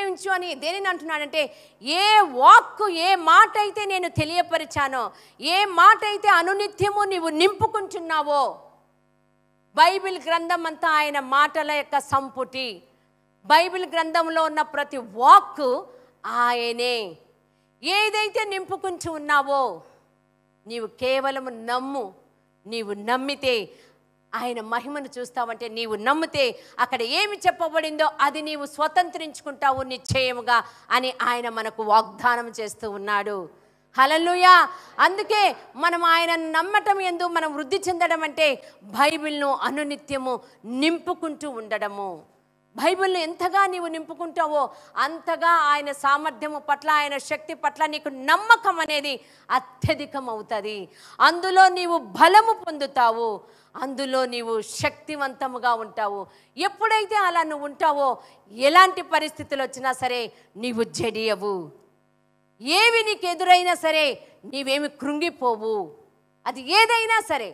ఉంచు అని దేనిని అంటున్నాడంటే, ఏ వాక్కు, ఏ మాట అయితే నేను తెలియపరిచానో, ఏ మాట అయితే అనునిత్యము నీవు నింపుకుంటున్నావో, బైబిల్ గ్రంథం అంతా ఆయన మాటల యొక్క సంపుటి. బైబిల్ గ్రంథంలో ఉన్న ప్రతి వాక్కు ఆయనే. ఏదైతే నింపుకుంటూ ఉన్నావో నీవు కేవలం నమ్ము. నీవు నమ్మితే ఆయన మహిమను చూస్తావంటే, నీవు నమ్మితే అక్కడ ఏమి చెప్పబడిందో అది నీవు స్వతంత్రించుకుంటావు నిశ్చయముగా అని ఆయన మనకు వాగ్దానం చేస్తూ ఉన్నాడు. హల్లెలూయా. అందుకే మనం ఆయన నమ్మటం యందు మనం వృద్ధి చెందడం అంటే బైబిల్ను అనునిత్యము నింపుకుంటూ ఉండడము. బైబిల్ను ఎంతగా నీవు నింపుకుంటావో అంతగా ఆయన సామర్థ్యము పట్ల, ఆయన శక్తి పట్ల నీకు నమ్మకం అనేది అత్యధికం అవుతుంది. అందులో నీవు బలము పొందుతావు, అందులో నీవు శక్తివంతముగా ఉంటావు. ఎప్పుడైతే అలా నువ్వు ఉంటావో ఎలాంటి పరిస్థితులు వచ్చినా సరే నీవు జడియవు. ఏవి నీకు ఎదురైనా సరే నీవేమి కృంగిపోవు, అది ఏదైనా సరే.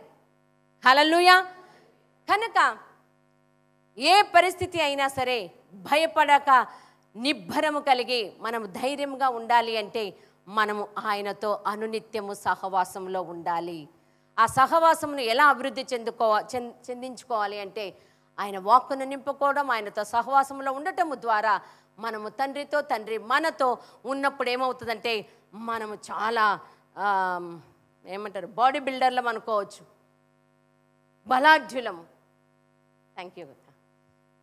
హల్లెలూయా. కనుక ఏ పరిస్థితి అయినా సరే భయపడక నిబ్బరము కలిగి మనము ధైర్యంగా ఉండాలి అంటే మనము ఆయనతో అనునిత్యము సహవాసంలో ఉండాలి. ఆ సహవాసమును ఎలా అభివృద్ధి చెందించుకోవాలి అంటే ఆయన వాక్కును నింపుకోవడం, ఆయనతో సహవాసంలో ఉండటము ద్వారా మనము తండ్రితో, తండ్రి మనతో ఉన్నప్పుడు ఏమవుతుందంటే మనము చాలా ఏమంటారు, బాడీ బిల్డర్లం అనుకోవచ్చు, బలాఢ్యులము. Thank you.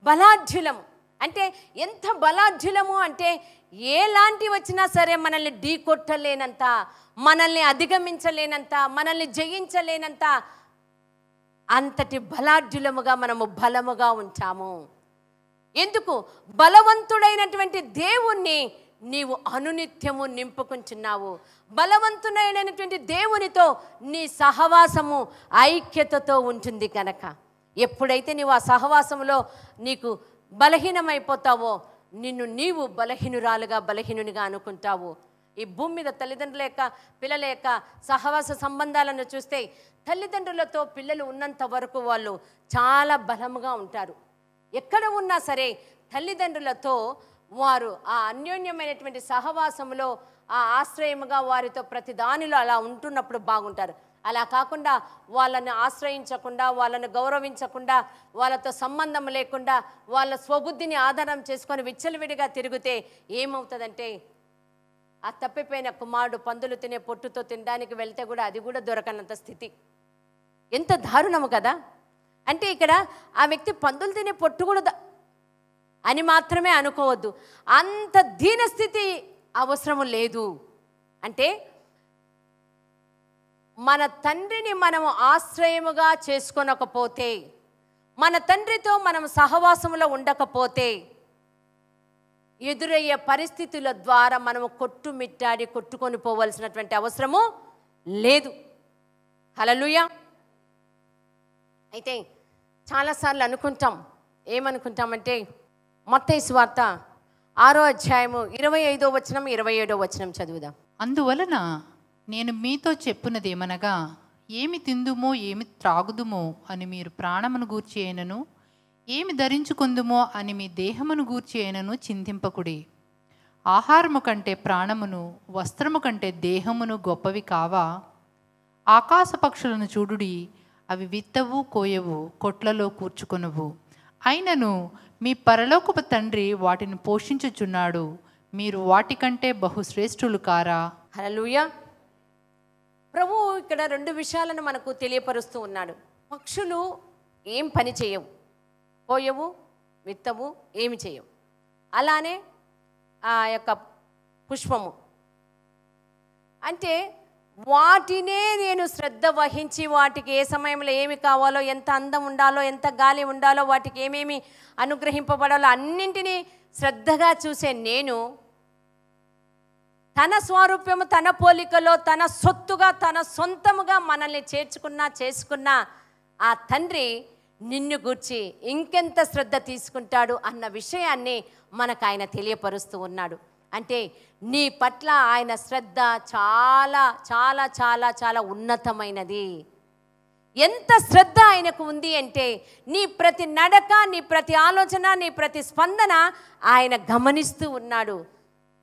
బలాఢ్యులము అంటే ఎంత బలాఢ్యులము అంటే ఎలాంటి వచ్చినా సరే మనల్ని ఢీకొట్టలేనంత, మనల్ని అధిగమించలేనంత, మనల్ని జయించలేనంత అంతటి బలాఢ్యులముగా మనము బలముగా ఉంటాము. ఎందుకు? బలవంతుడైనటువంటి దేవుణ్ణి నీవు అనునిత్యము నింపుకుంటున్నావు. బలవంతుడైనటువంటి దేవునితో నీ సహవాసము ఐక్యతతో ఉంటుంది కనుక ఎప్పుడైతే నీవు ఆ సహవాసంలో నీకు బలహీనమైపోతావో నిన్ను నీవు బలహీనురాలుగా, బలహీనునిగా అనుకుంటావు. ఈ భూమి మీద తల్లిదండ్రుల యొక్క, పిల్లల యొక్క సహవాస సంబంధాలను చూస్తే తల్లిదండ్రులతో పిల్లలు ఉన్నంత వరకు వాళ్ళు చాలా బలముగా ఉంటారు. ఎక్కడ ఉన్నా సరే తల్లిదండ్రులతో వారు ఆ అన్యోన్యమైనటువంటి సహవాసంలో ఆ ఆశ్రయముగా వారితో ప్రతి దానిలో అలా ఉంటున్నప్పుడు బాగుంటారు. అలా కాకుండా వాళ్ళని ఆశ్రయించకుండా, వాళ్ళని గౌరవించకుండా, వాళ్ళతో సంబంధం లేకుండా వాళ్ళ స్వబుద్ధిని ఆధారం చేసుకొని విచ్చలవిడిగా తిరిగితే ఏమవుతుందంటే ఆ తప్పిపోయిన కుమారుడు పందులు తినే పొట్టుతో తినడానికి వెళ్తే కూడా అది కూడా దొరకనంత స్థితి. ఎంత దారుణము కదా. అంటే ఇక్కడ ఆ వ్యక్తి పందులు తినే పొట్టు కూడా అని మాత్రమే అనుకోవద్దు, అంత దీనస్థితి అవసరము లేదు. అంటే మన తండ్రిని మనము ఆశ్రయముగా చేసుకొనకపోతే, మన తండ్రితో మనం సహవాసములో ఉండకపోతే ఎదురయ్యే పరిస్థితుల ద్వారా మనము కొట్టుమిట్టాడి కొట్టుకొని పోవలసినటువంటి అవసరము లేదు. హల్లెలూయా. అయితే చాలాసార్లు అనుకుంటాం, ఏమనుకుంటామంటే మత్తయి సువార్త 6వ అధ్యాయము 25వ వచనం 27వ వచనం చదువుదాం.
అందువలన నేను మీతో చెప్పున్నదేమనగా, ఏమి తిందుమో ఏమి త్రాగుదుమో అని మీరు ప్రాణమును గూర్చి అయినను, ఏమి ధరించుకుందుమో అని మీ దేహమును గూర్చి అయినను చింతింపకుడి. ఆహారము కంటే ప్రాణమును, వస్త్రము కంటే దేహమును గొప్పవి కావా? ఆకాశ పక్షులను చూడుడి, అవి విత్తవు, కోయవు, కొట్లలో కూర్చుకొనువు, అయినను మీ పరలోకపు తండ్రి వాటిని పోషించుచున్నాడు. మీరు వాటికంటే బహుశ్రేష్ఠులు కారా?
హల్లెలూయా. ప్రభు ఇక్కడ 2 విషయాలను మనకు తెలియపరుస్తూ ఉన్నాడు. పక్షులు ఏం పని చేయవు, పోయవు, విత్తవు, ఏమి చేయవు. అలానే ఆ యొక్క పుష్పము అంటే వాటినే నేను శ్రద్ధ వహించి వాటికి ఏ సమయంలో ఏమి కావాలో, ఎంత అందం ఉండాలో, ఎంత గాలి ఉండాలో, వాటికి ఏమేమి అనుగ్రహింపబడాలో అన్నింటినీ శ్రద్ధగా చూసే నేను తన స్వరూపము, తన పోలికలో, తన సొత్తుగా, తన సొంతముగా మనల్ని చేసుకున్న ఆ తండ్రి నిన్ను గూర్చి ఇంకెంత శ్రద్ధ తీసుకుంటాడు అన్న విషయాన్ని మనకు ఆయన తెలియపరుస్తూ ఉన్నాడు. అంటే నీ పట్ల ఆయన శ్రద్ధ చాలా చాలా చాలా చాలా ఉన్నతమైనది. ఎంత శ్రద్ధ ఆయనకు ఉంది అంటే నీ ప్రతి నడక, నీ ప్రతి ఆలోచన, నీ ప్రతి స్పందన ఆయన గమనిస్తూ ఉన్నాడు.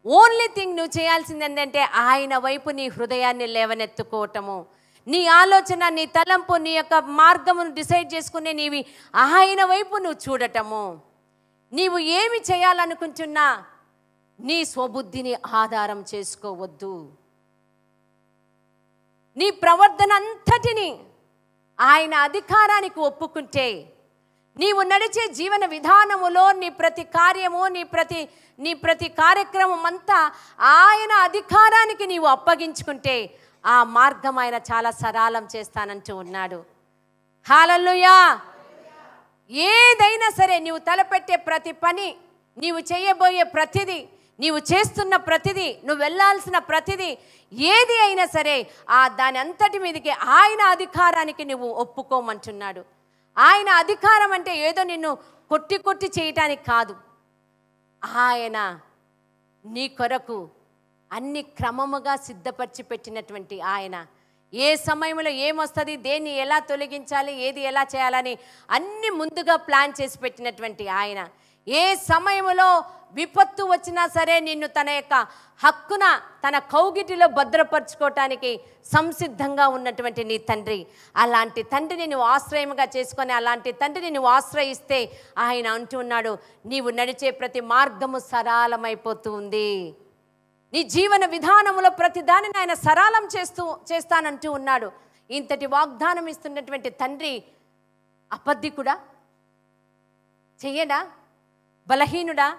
ఓన్లీ థింగ్ నువ్వు చేయాల్సింది ఏంటంటే ఆయన వైపు నీ హృదయాన్ని లేవనెత్తుకోవటము, నీ ఆలోచన, నీ తలంపు, నీ యొక్క మార్గమును డిసైడ్ చేసుకునే నీవి ఆయన వైపు నువ్వు చూడటము. నీవు ఏమి చేయాలనుకుంటున్నా నీ స్వబుద్ధిని ఆధారం చేసుకోవద్దు. నీ ప్రవర్తన అంతటిని ఆయన అధికారానికి ఒప్పుకుంటే, నీవు నడిచే జీవన విధానములో నీ ప్రతి కార్యము, నీ ప్రతి కార్యక్రమం అంతా ఆయన అధికారానికి నీవు అప్పగించుకుంటే ఆ మార్గం ఆయన చాలా సరళం చేస్తానంటూ ఉన్నాడు. హల్లెలూయా. ఏదైనా సరే నీవు తలపెట్టే ప్రతి పని, నీవు చేయబోయే ప్రతిదీ, నీవు చేస్తున్న ప్రతిదీ, నువ్వు వెళ్ళాల్సిన ప్రతిదీ ఏది అయినా సరే దాని అంతటి మీదకి ఆయన అధికారానికి నువ్వు ఒప్పుకోమంటున్నాడు. ఆయన అధికారం అంటే ఏదో నిన్ను కొట్టి చేయటానికి కాదు. ఆయన నీ కొరకు అన్ని క్రమముగా సిద్ధపరిచి పెట్టినటువంటి ఆయన ఏ సమయంలో ఏమొస్తుంది, దేన్ని ఎలా తొలగించాలి, ఏది ఎలా చేయాలని అన్ని ముందుగా ప్లాన్ చేసి పెట్టినటువంటి ఆయన ఏ సమయంలో విపత్తు వచ్చినా సరే నిన్ను తన యొక్క హక్కున తన కౌగిటిలో భద్రపరచుకోవటానికి సంసిద్ధంగా ఉన్నటువంటి నీ తండ్రి. అలాంటి తండ్రిని నువ్వు ఆశ్రయంగా చేసుకొని, అలాంటి తండ్రిని నువ్వు ఆశ్రయిస్తే ఆయన అంటూ ఉన్నాడు, నీవు నడిచే ప్రతి మార్గము సరళమైపోతూ ఉంది. నీ జీవన విధానంలో ప్రతి దానిని ఆయన సరళం చేస్తానంటూ ఉన్నాడు. ఇంతటి వాగ్దానం ఇస్తున్నటువంటి తండ్రి అబద్ధికుడా? చెయ్యడా? బలహీనుడా?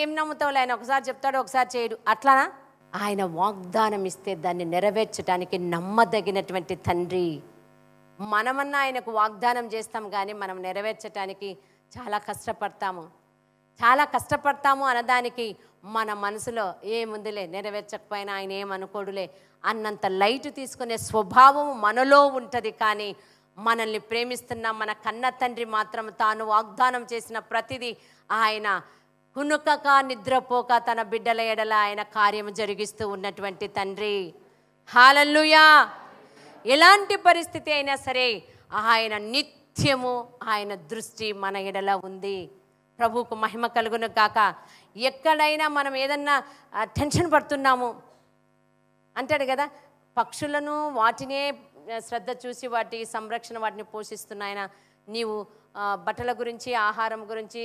ఏం నమ్ముతావులే, ఆయన ఒకసారి చెప్తాడు, ఒకసారి చేయడు, అట్లానా? ఆయన వాగ్దానం ఇస్తే దాన్ని నెరవేర్చడానికి నమ్మదగినటువంటి తండ్రి. మనమన్నా ఆయనకు వాగ్దానం చేస్తాం, కానీ మనం నెరవేర్చడానికి చాలా కష్టపడతాము అనడానికి మన మనసులో ఏముందిలే, నెరవేర్చకపోయినా ఆయన ఏమనుకోడులే అన్నంత లైట్ తీసుకునే స్వభావం మనలో ఉంటుంది. కానీ మనల్ని ప్రేమిస్తున్న మన కన్న తండ్రి మాత్రం తాను వాగ్దానం చేసిన ప్రతిదీ ఆయన కునుకక నిద్రపోక తన బిడ్డల ఎడల ఆయన కార్యము జరిగిస్తూ ఉన్నటువంటి తండ్రి. హల్లెలూయా. ఎలాంటి పరిస్థితి అయినా సరే ఆయన నిత్యము ఆయన దృష్టి మన ఎడల ఉంది. ప్రభువుకు మహిమ కలుగును కాక. ఎక్కడైనా మనం ఏదన్నా టెన్షన్ పడుతున్నాము అంటాడు కదా, పక్షులను వాటినే శ్రద్ధ చూసి వాటి సంరక్షణ, వాటిని పోషిస్తున్నాయన. నీవు బట్టల గురించి, ఆహారం గురించి,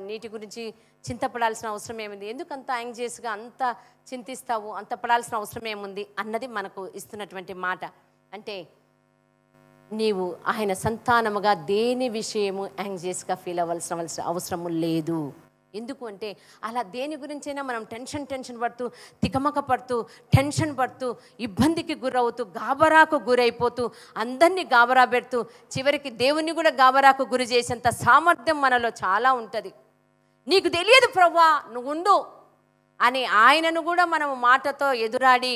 నీటి గురించి చింతపడాల్సిన అవసరం ఏముంది? ఎందుకంత యాంగ్జియస్గా అంత చింతిస్తావు, అంత పడాల్సిన అవసరం ఏముంది అన్నది మనకు ఇస్తున్నటువంటి మాట. అంటే నీవు ఆయన సంతానముగా దేని విషయము యాంగ్జియస్గా ఫీల్ అవ్వాల్సిన అవసరము లేదు. ఎందుకు అంటే అలా దేని గురించైనా మనం టెన్షన్ పడుతూ, తికమక పడుతూ, టెన్షన్ పడుతూ, ఇబ్బందికి గురవుతూ, గాబరాకు గురైపోతూ, అందరినీ గాబరా పెడుతూ, చివరికి దేవుణ్ణి కూడా గాబరాకు గురి చేసేంత సామర్థ్యం మనలో చాలా ఉంటుంది. నీకు తెలియదు ప్రభువా, నువ్వు ఉండు అని ఆయనను కూడా మనం మాటతో ఎదురాడి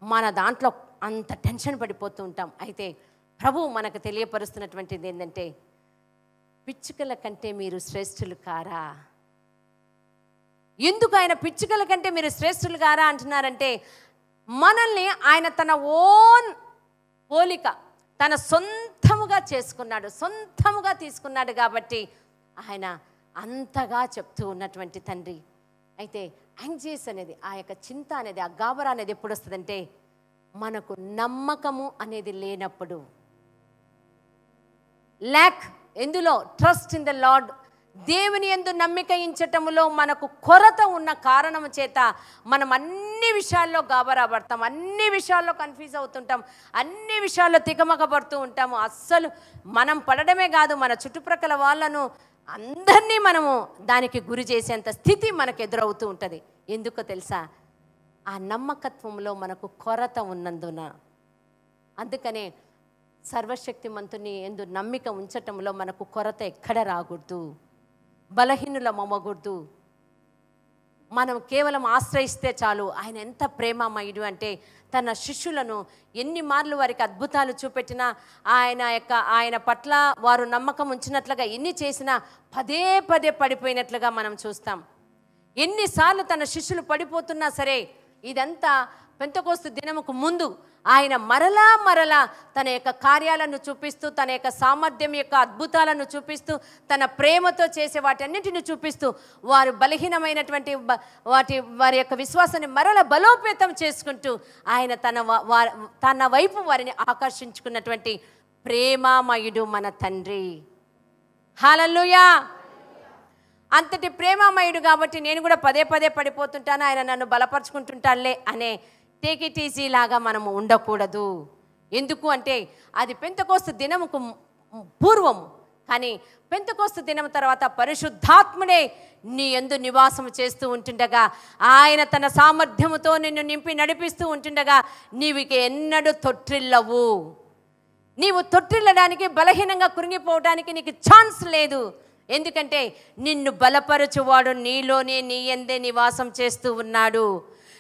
మన దాంట్లో అంత టెన్షన్ పడిపోతూ ఉంటాం. అయితే ప్రభువు మనకు తెలియపరుస్తున్నటువంటిది ఏంటంటే, పిచ్చుకల కంటే మీరు శ్రేష్ఠులు కారా? ఎందుకు ఆయన పిచ్చుకల కంటే మీరు శ్రేష్ఠులు కారా అంటున్నారంటే, మనల్ని ఆయన తన ఓన్ పోలిక, తన సొంతముగా చేసుకున్నాడు, సొంతముగా తీసుకున్నాడు. కాబట్టి ఆయన అంతగా చెప్తూ ఉన్నటువంటి తండ్రి. అయితే యాంగ్జియస్ అనేది, ఆ యొక్క చింత అనేది, ఆ గాబరా అనేది ఎప్పుడు వస్తుందంటే, మనకు నమ్మకము అనేది లేనప్పుడు. ఎందులో? Trust in the lord. దేవుని యందు నమ్మిక ఉంచటములో మనకు కొరత ఉన్న కారణం చేత మనం అన్ని విషయాల్లో గాబరా పడతాం, అన్ని విషయాల్లో కన్ఫ్యూజ్ అవుతుంటాం, అన్ని విషయాల్లో తికమక పడుతూ ఉంటాము. అస్సలు మనం పడడమే కాదు, మన చుట్టుప్రక్కల వాళ్ళను అందరినీ మనము దానికి గురి చేసేంత స్థితి మనకు ఎదురవుతూ ఉంటుంది. ఎందుకో తెలుసా? ఆ నమ్మకత్వంలో మనకు కొరత ఉన్నందున. అందుకనే సర్వశక్తిమంతుని యందు నమ్మిక ఉంచటంలో మనకు కొరత ఎక్కడ రాకూడదు, బలహీనులం అవ్వకూడదు. మనం కేవలం ఆశ్రయిస్తే చాలు. ఆయన ఎంత ప్రేమమయుడు అంటే తన శిష్యులను ఎన్ని మార్లు వారికి అద్భుతాలు చూపెట్టినా, ఆయన పట్ల వారు నమ్మకం ఉంచినట్లుగా ఎన్ని చేసినా పదే పదే పడిపోయినట్లుగా మనం చూస్తాం. ఎన్నిసార్లు తన శిష్యులు పడిపోతున్నా సరే, ఇదంతా పెంతెకోస్తు దినముకు ముందు ఆయన మరలా తన యొక్క కార్యాలను చూపిస్తూ, తన యొక్క సామర్థ్యం యొక్క అద్భుతాలను చూపిస్తూ, తన ప్రేమతో చేసే వాటన్నిటిని చూపిస్తూ, వారు బలహీనమైనటువంటి వారి యొక్క విశ్వాసాన్ని బలోపేతం చేసుకుంటూ ఆయన తన వైపు వారిని ఆకర్షించుకున్నటువంటి ప్రేమామయుడు మన తండ్రి. హల్లెలూయా! అంతటి ప్రేమామయుడు కాబట్టి నేను కూడా పదే పదే పడిపోతుంటాను, ఆయన నన్ను బలపరుచుకుంటుంటానులే అనే టేక్ ఇట్ ఈజీ లాగా మనము ఉండకూడదు. ఎందుకు అంటే అది పెంతెకోస్తు దినముకు పూర్వము. కానీ పెంతెకోస్తు దినం తర్వాత పరిశుద్ధాత్ముడే నీ యందు నివాసం చేస్తూ ఉంటుండగా, ఆయన తన సామర్థ్యముతో నిన్ను నింపి నడిపిస్తూ ఉంటుండగా నీవిక ఎన్నడూ తొట్టిల్లవు. నీవు తొట్టిల్లడానికి, బలహీనంగా కృంగిపోవడానికి నీకు ఛాన్స్ లేదు. ఎందుకంటే నిన్ను బలపరచువాడు నీలోనే, నీ యందే నివాసం చేస్తూ ఉన్నాడు.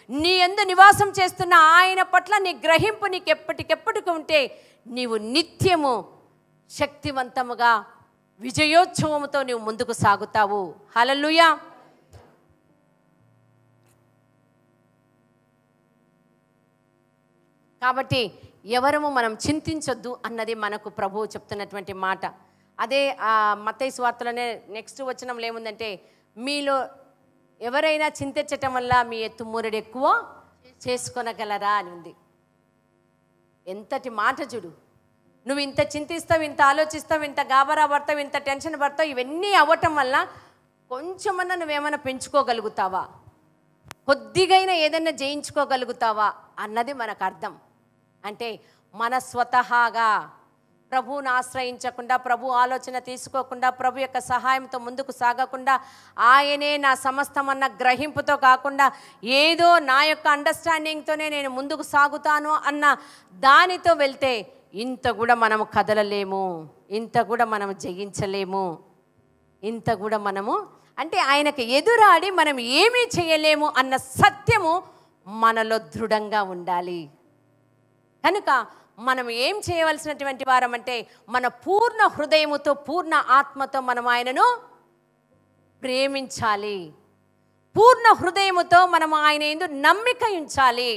నీ యందు నివాసం చేస్తున్న ఆయన పట్ల నీ గ్రహింపు నీకు ఎప్పటికెప్పటికి ఉంటే నీవు నిత్యము శక్తివంతముగా విజయోత్సవముతో నీవు ముందుకు సాగుతావు. హల్లెలూయా! కాబట్టి ఎవరము మనం చింతించొద్దు అన్నది మనకు ప్రభువు చెప్తున్నటువంటి మాట. అదే మత్తయి సువార్తలోనే నెక్స్ట్ వచనంలో ఏముందంటే, మీలో ఎవరైనా చింతించటం వల్ల మీ ఎత్తు మూరెడు ఎక్కువ చేసుకొనగలరా అని ఉంది. ఎంతటి మాట చూడు! నువ్వు ఇంత చింతిస్తావు, ఇంత ఆలోచిస్తావు, ఇంత గాబరా పడతావు, ఇంత టెన్షన్ పడతావు. ఇవన్నీ అవ్వటం వల్ల కొంచెమన్నా నువ్వేమైనా పెంచుకోగలుగుతావా, కొద్దిగైనా ఏదైనా జయించుకోగలుగుతావా అన్నది మనకు అర్థం. అంటే మన స్వతహాగా ప్రభువును ఆశ్రయించకుండా, ప్రభు ఆలోచన తీసుకోకుండా, ప్రభు యొక్క సహాయంతో ముందుకు సాగకుండా, ఆయనే నా సమస్తం అన్న గ్రహింపుతో కాకుండా, ఏదో నా యొక్క అండర్స్టాండింగ్తోనే నేను ముందుకు సాగుతాను అన్న దానితో వెళ్తే ఇంత కూడా మనము కదలలేము, ఇంత కూడా మనము జయించలేము, ఇంత కూడా మనము అంటే ఆయనకు ఎదురాడి మనం ఏమీ చేయలేము అన్న సత్యము మనలో దృఢంగా ఉండాలి. కనుక మనం ఏం చేయవలసినటువంటి వారం అంటే మన పూర్ణ హృదయముతో, పూర్ణ ఆత్మతో మనం ఆయనను ప్రేమించాలి. పూర్ణ హృదయముతో మనం ఆయన యందు నమ్మిక ఉంచాలి.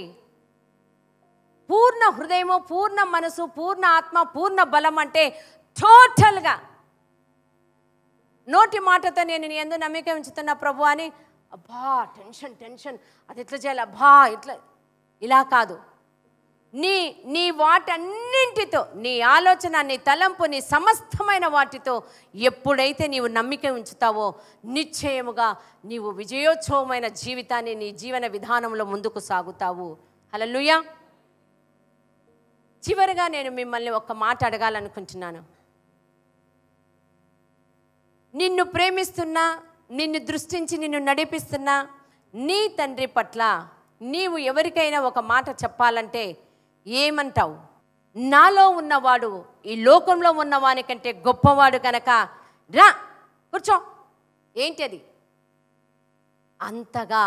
పూర్ణ హృదయము, పూర్ణ మనసు, పూర్ణ ఆత్మ, పూర్ణ బలం అంటే టోటల్గా నోటి మాటతో నేను నీ యందు నమ్మిక ఉంచుతున్నా ప్రభు అని అబ్బా టెన్షన్ అది ఎట్లా చేయాలి, అబ్బా ఇట్లా ఇలా కాదు. నీ వాటన్నింటితో, నీ ఆలోచన, నీ తలంపు, నీ సమస్తమైన వాటితో ఎప్పుడైతే నీవు నమ్మిక ఉంచుతావో నిశ్చయముగా నీవు విజయోత్సవమైన జీవితాన్ని, నీ జీవన విధానంలో ముందుకు సాగుతావు. హల్లెలూయా! చివరిగా నేను మిమ్మల్ని ఒక మాట అడగాలనుకుంటున్నాను. నిన్ను ప్రేమిస్తున్నా, నిన్ను దృష్టించి నిన్ను నడిపిస్తున్నా నీ తండ్రి పట్ల నీవు ఎవరికైనా ఒక మాట చెప్పాలంటే ఏమంటావు? నాలో ఉన్నవాడు ఈ లోకంలో ఉన్నవాని కంటే గొప్పవాడు కనుక రా కూర్చో. ఏంటి అది? అంతగా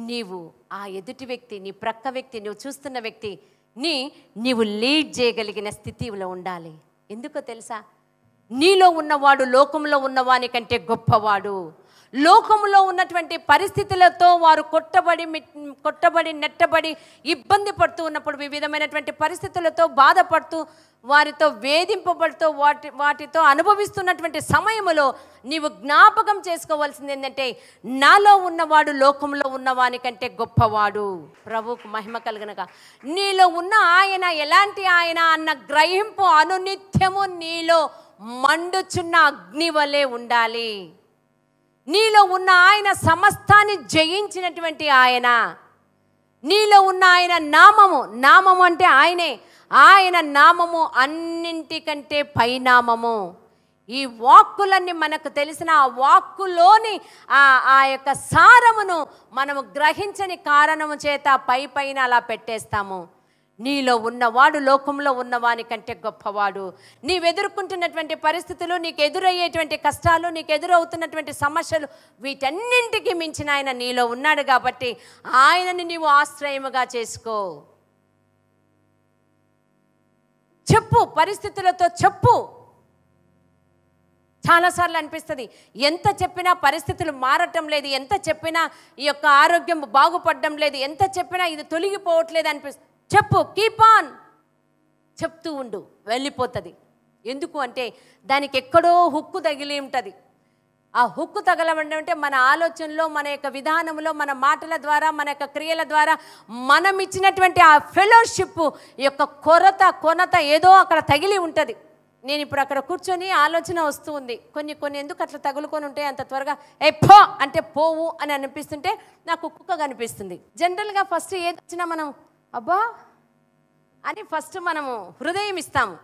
నీవు ఆ ఎదుటి వ్యక్తి, నీ ప్రక్క వ్యక్తి, నువ్వు చూస్తున్న వ్యక్తి నీవు లీడ్ చేయగలిగిన స్థితిలో ఉండాలి. ఎందుకో తెలుసా? నీలో ఉన్నవాడు లోకంలో ఉన్నవాని కంటే గొప్పవాడు. లోకంలో ఉన్నటువంటి పరిస్థితులతో వారు కొట్టబడి నెట్టబడి ఇబ్బంది పడుతూ ఉన్నప్పుడు, వివిధమైనటువంటి పరిస్థితులతో బాధపడుతూ, వారితో వేధింపబడుతూ, వాటితో అనుభవిస్తున్నటువంటి సమయంలో నీవు జ్ఞాపకం చేసుకోవాల్సింది ఏంటంటే, నాలో ఉన్నవాడు లోకంలో ఉన్నవాని కంటే గొప్పవాడు. ప్రభువుకు మహిమ కలుగునగా. నీలో ఉన్న ఆయన ఎలాంటి ఆయన అన్న గ్రహింపు అనునిత్యము నీలో మండుచున్న అగ్ని వలె ఉండాలి. నీలో ఉన్న ఆయన సమస్తాన్ని జయించినటువంటి ఆయన. నీలో ఉన్న ఆయన నామము అంటే ఆయనే. ఆయన నామము అన్నింటికంటే పైనామము. ఈ వాక్కులన్నీ మనకు తెలిసిన ఆ వాక్కులోని ఆ యొక్క సారమును మనము గ్రహించని కారణము చేత పైన అలా పెట్టేస్తాము. నీలో ఉన్నవాడు లోకంలో ఉన్నవాని కంటే గొప్పవాడు. నీవు ఎదుర్కొంటున్నటువంటి పరిస్థితులు, నీకు ఎదురయ్యేటువంటి కష్టాలు, నీకు ఎదురవుతున్నటువంటి సమస్యలు, వీటన్నింటికి మించిన ఆయన నీలో ఉన్నాడు కాబట్టి ఆయనని నీవు ఆశ్రయముగా చేసుకో. చెప్పు, పరిస్థితులతో చెప్పు. చాలాసార్లు అనిపిస్తుంది, ఎంత చెప్పినా పరిస్థితులు మారటం లేదు, ఎంత చెప్పినా ఈ యొక్క ఆరోగ్యం బాగుపడడం లేదు, ఎంత చెప్పినా ఇది తొలగిపోవట్లేదు అనిపిస్తుంది. చెప్పు, కీప్ ఆన్, చెప్తూ ఉండు, వెళ్ళిపోతుంది. ఎందుకు అంటే దానికి ఎక్కడో హుక్కు తగిలి ఉంటుంది. ఆ హుక్కు తగలడం అంటే మన ఆలోచనలో, మన యొక్క విధానంలో, మన మాటల ద్వారా, మన యొక్క క్రియల ద్వారా మనం ఇచ్చినటువంటి ఆ ఫెలోషిప్ యొక్క కొనత ఏదో అక్కడ తగిలి ఉంటుంది. నేను ఇప్పుడు అక్కడ కూర్చొని ఆలోచన వస్తూ ఉంది, కొన్ని ఎందుకు అట్లా తగులుకొని ఉంటాయి అంత త్వరగా, పో అంటే పోవు అని అనిపిస్తుంటే నాకు కుక్క కనిపిస్తుంది. జనరల్గా ఫస్ట్ ఏది వచ్చినా మనం అబ్బా అని ఫస్ట్ మనము హృదయం ఇస్తాము.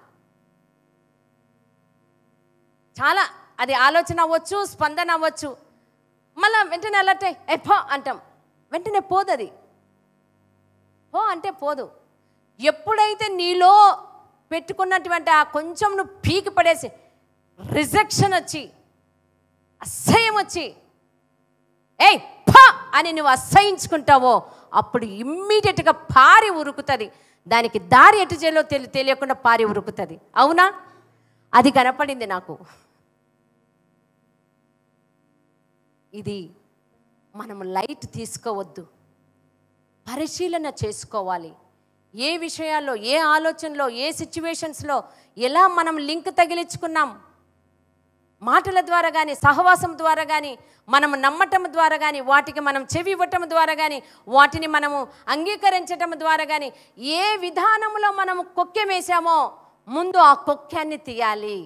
చాలా అది ఆలోచన అవ్వచ్చు, స్పందన అవ్వచ్చు. మళ్ళీ వెంటనే అలర్ట్ పో అంటాం, వెంటనే పోదు. అది పో అంటే పోదు. ఎప్పుడైతే నీలో పెట్టుకున్నటువంటి ఆ కొంచెం నువ్వు పీకి పడేసి రిజెక్షన్ వచ్చి, అసహ్యం వచ్చి పా అని నువ్వు అసహించుకుంటావో అప్పుడు ఇమ్మీడియట్గా పారి ఉరుకుతుంది. దానికి దారి ఎటు చేయాలో తెలియకుండా పారి ఉరుకుతుంది. అవునా? అది కనపడింది నాకు. ఇది మనం లైట్ తీసుకోవద్దు, పరిశీలన చేసుకోవాలి. ఏ విషయాల్లో, ఏ ఆలోచనలో, ఏ సిచ్యువేషన్స్లో ఎలా మనం లింక్ తగిలించుకున్నాం, మాటల ద్వారా కానీ, సహవాసం ద్వారా కానీ, మనం నమ్మటం ద్వారా కానీ, వాటికి మనం చెవి ఇవ్వటం ద్వారా కానీ, వాటిని మనము అంగీకరించటం ద్వారా కానీ, ఏ విధానంలో మనము కొక్కెం వేసామో ముందు ఆ కొక్కాన్ని తీయాలి.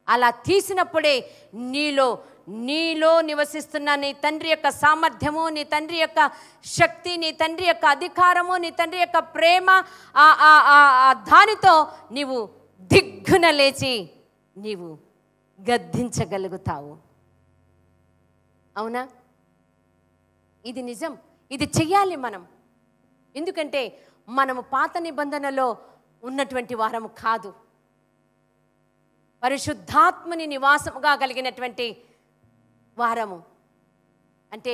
అలా తీసినప్పుడే నీలో నివసిస్తున్న నీ తండ్రి యొక్క సామర్థ్యము, నీ తండ్రి యొక్క శక్తి, నీ తండ్రి యొక్క అధికారము, నీ తండ్రి యొక్క ప్రేమ, దానితో నీవు దిగ్గున లేచి నీవు గద్దించగలుగుతావు. అవునా? ఇది నిజం. ఇది చెయ్యాలి మనం. ఎందుకంటే మనము పాత నిబంధనలో ఉన్నటువంటి వారము కాదు, పరిశుద్ధాత్మని నివాసముగా కలిగినటువంటి వారము. అంటే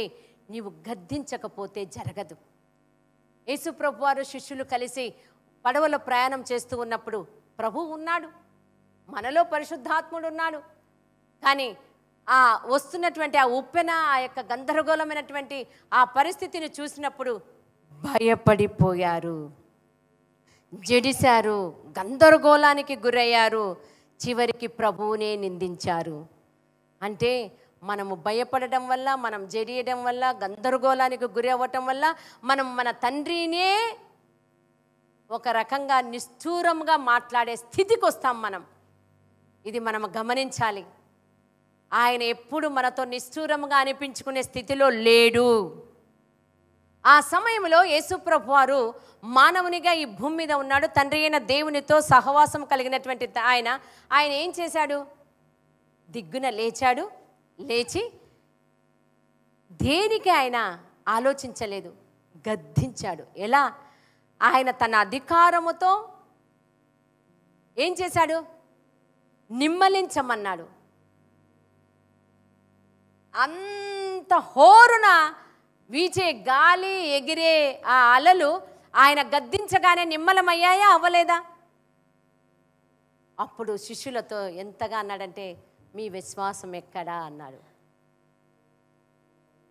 నీవు గద్దించకపోతే జరగదు. యేసు ప్రభు వారు శిష్యులు కలిసి పడవలో ప్రయాణం చేస్తూ ఉన్నప్పుడు ప్రభువు ఉన్నాడు, మనలో పరిశుద్ధాత్ముడు ఉన్నాడు. కానీ ఆ వస్తున్నటువంటి ఆ ఉప్పెన, ఆ యొక్క గందరగోళమైనటువంటి ఆ పరిస్థితిని చూసినప్పుడు భయపడిపోయారు, జడిశారు, గందరగోళానికి గురయ్యారు, చివరికి ప్రభువునే నిందించారు. అంటే మనము భయపడడం వల్ల, మనం జడియడం వల్ల, గందరగోళానికి గురి అవ్వటం వల్ల మనం మన తండ్రినే ఒక రకంగా నిష్ఠూరంగా మాట్లాడే స్థితికి వస్తాం మనం. ఇది మనం గమనించాలి. ఆయన ఎప్పుడు మనతో నిష్ఠూరంగా అనిపించుకునే స్థితిలో లేడు. ఆ సమయంలో యేసుప్రభు వారు మానవునిగా ఈ భూమి మీద ఉన్నాడు. తండ్రి అయిన దేవునితో సహవాసం కలిగినటువంటి ఆయన ఏం చేశాడు? దిగ్గున లేచాడు. లేచి దేనికి ఆయన ఆలోచించలేదు, గద్దించాడు. ఎలా? ఆయన తన అధికారముతో ఏం చేశాడు? నిమ్మలించమన్నాడు. అంత హోరున వీచే గాలి, ఎగిరే ఆ అలలు ఆయన గద్దించగానే నిమ్మలమయ్యాయా, అవ్వలేదా? అప్పుడు శిష్యులతో ఎంతగా అన్నాడంటే, మీ విశ్వాసం ఎక్కడా అన్నాడు.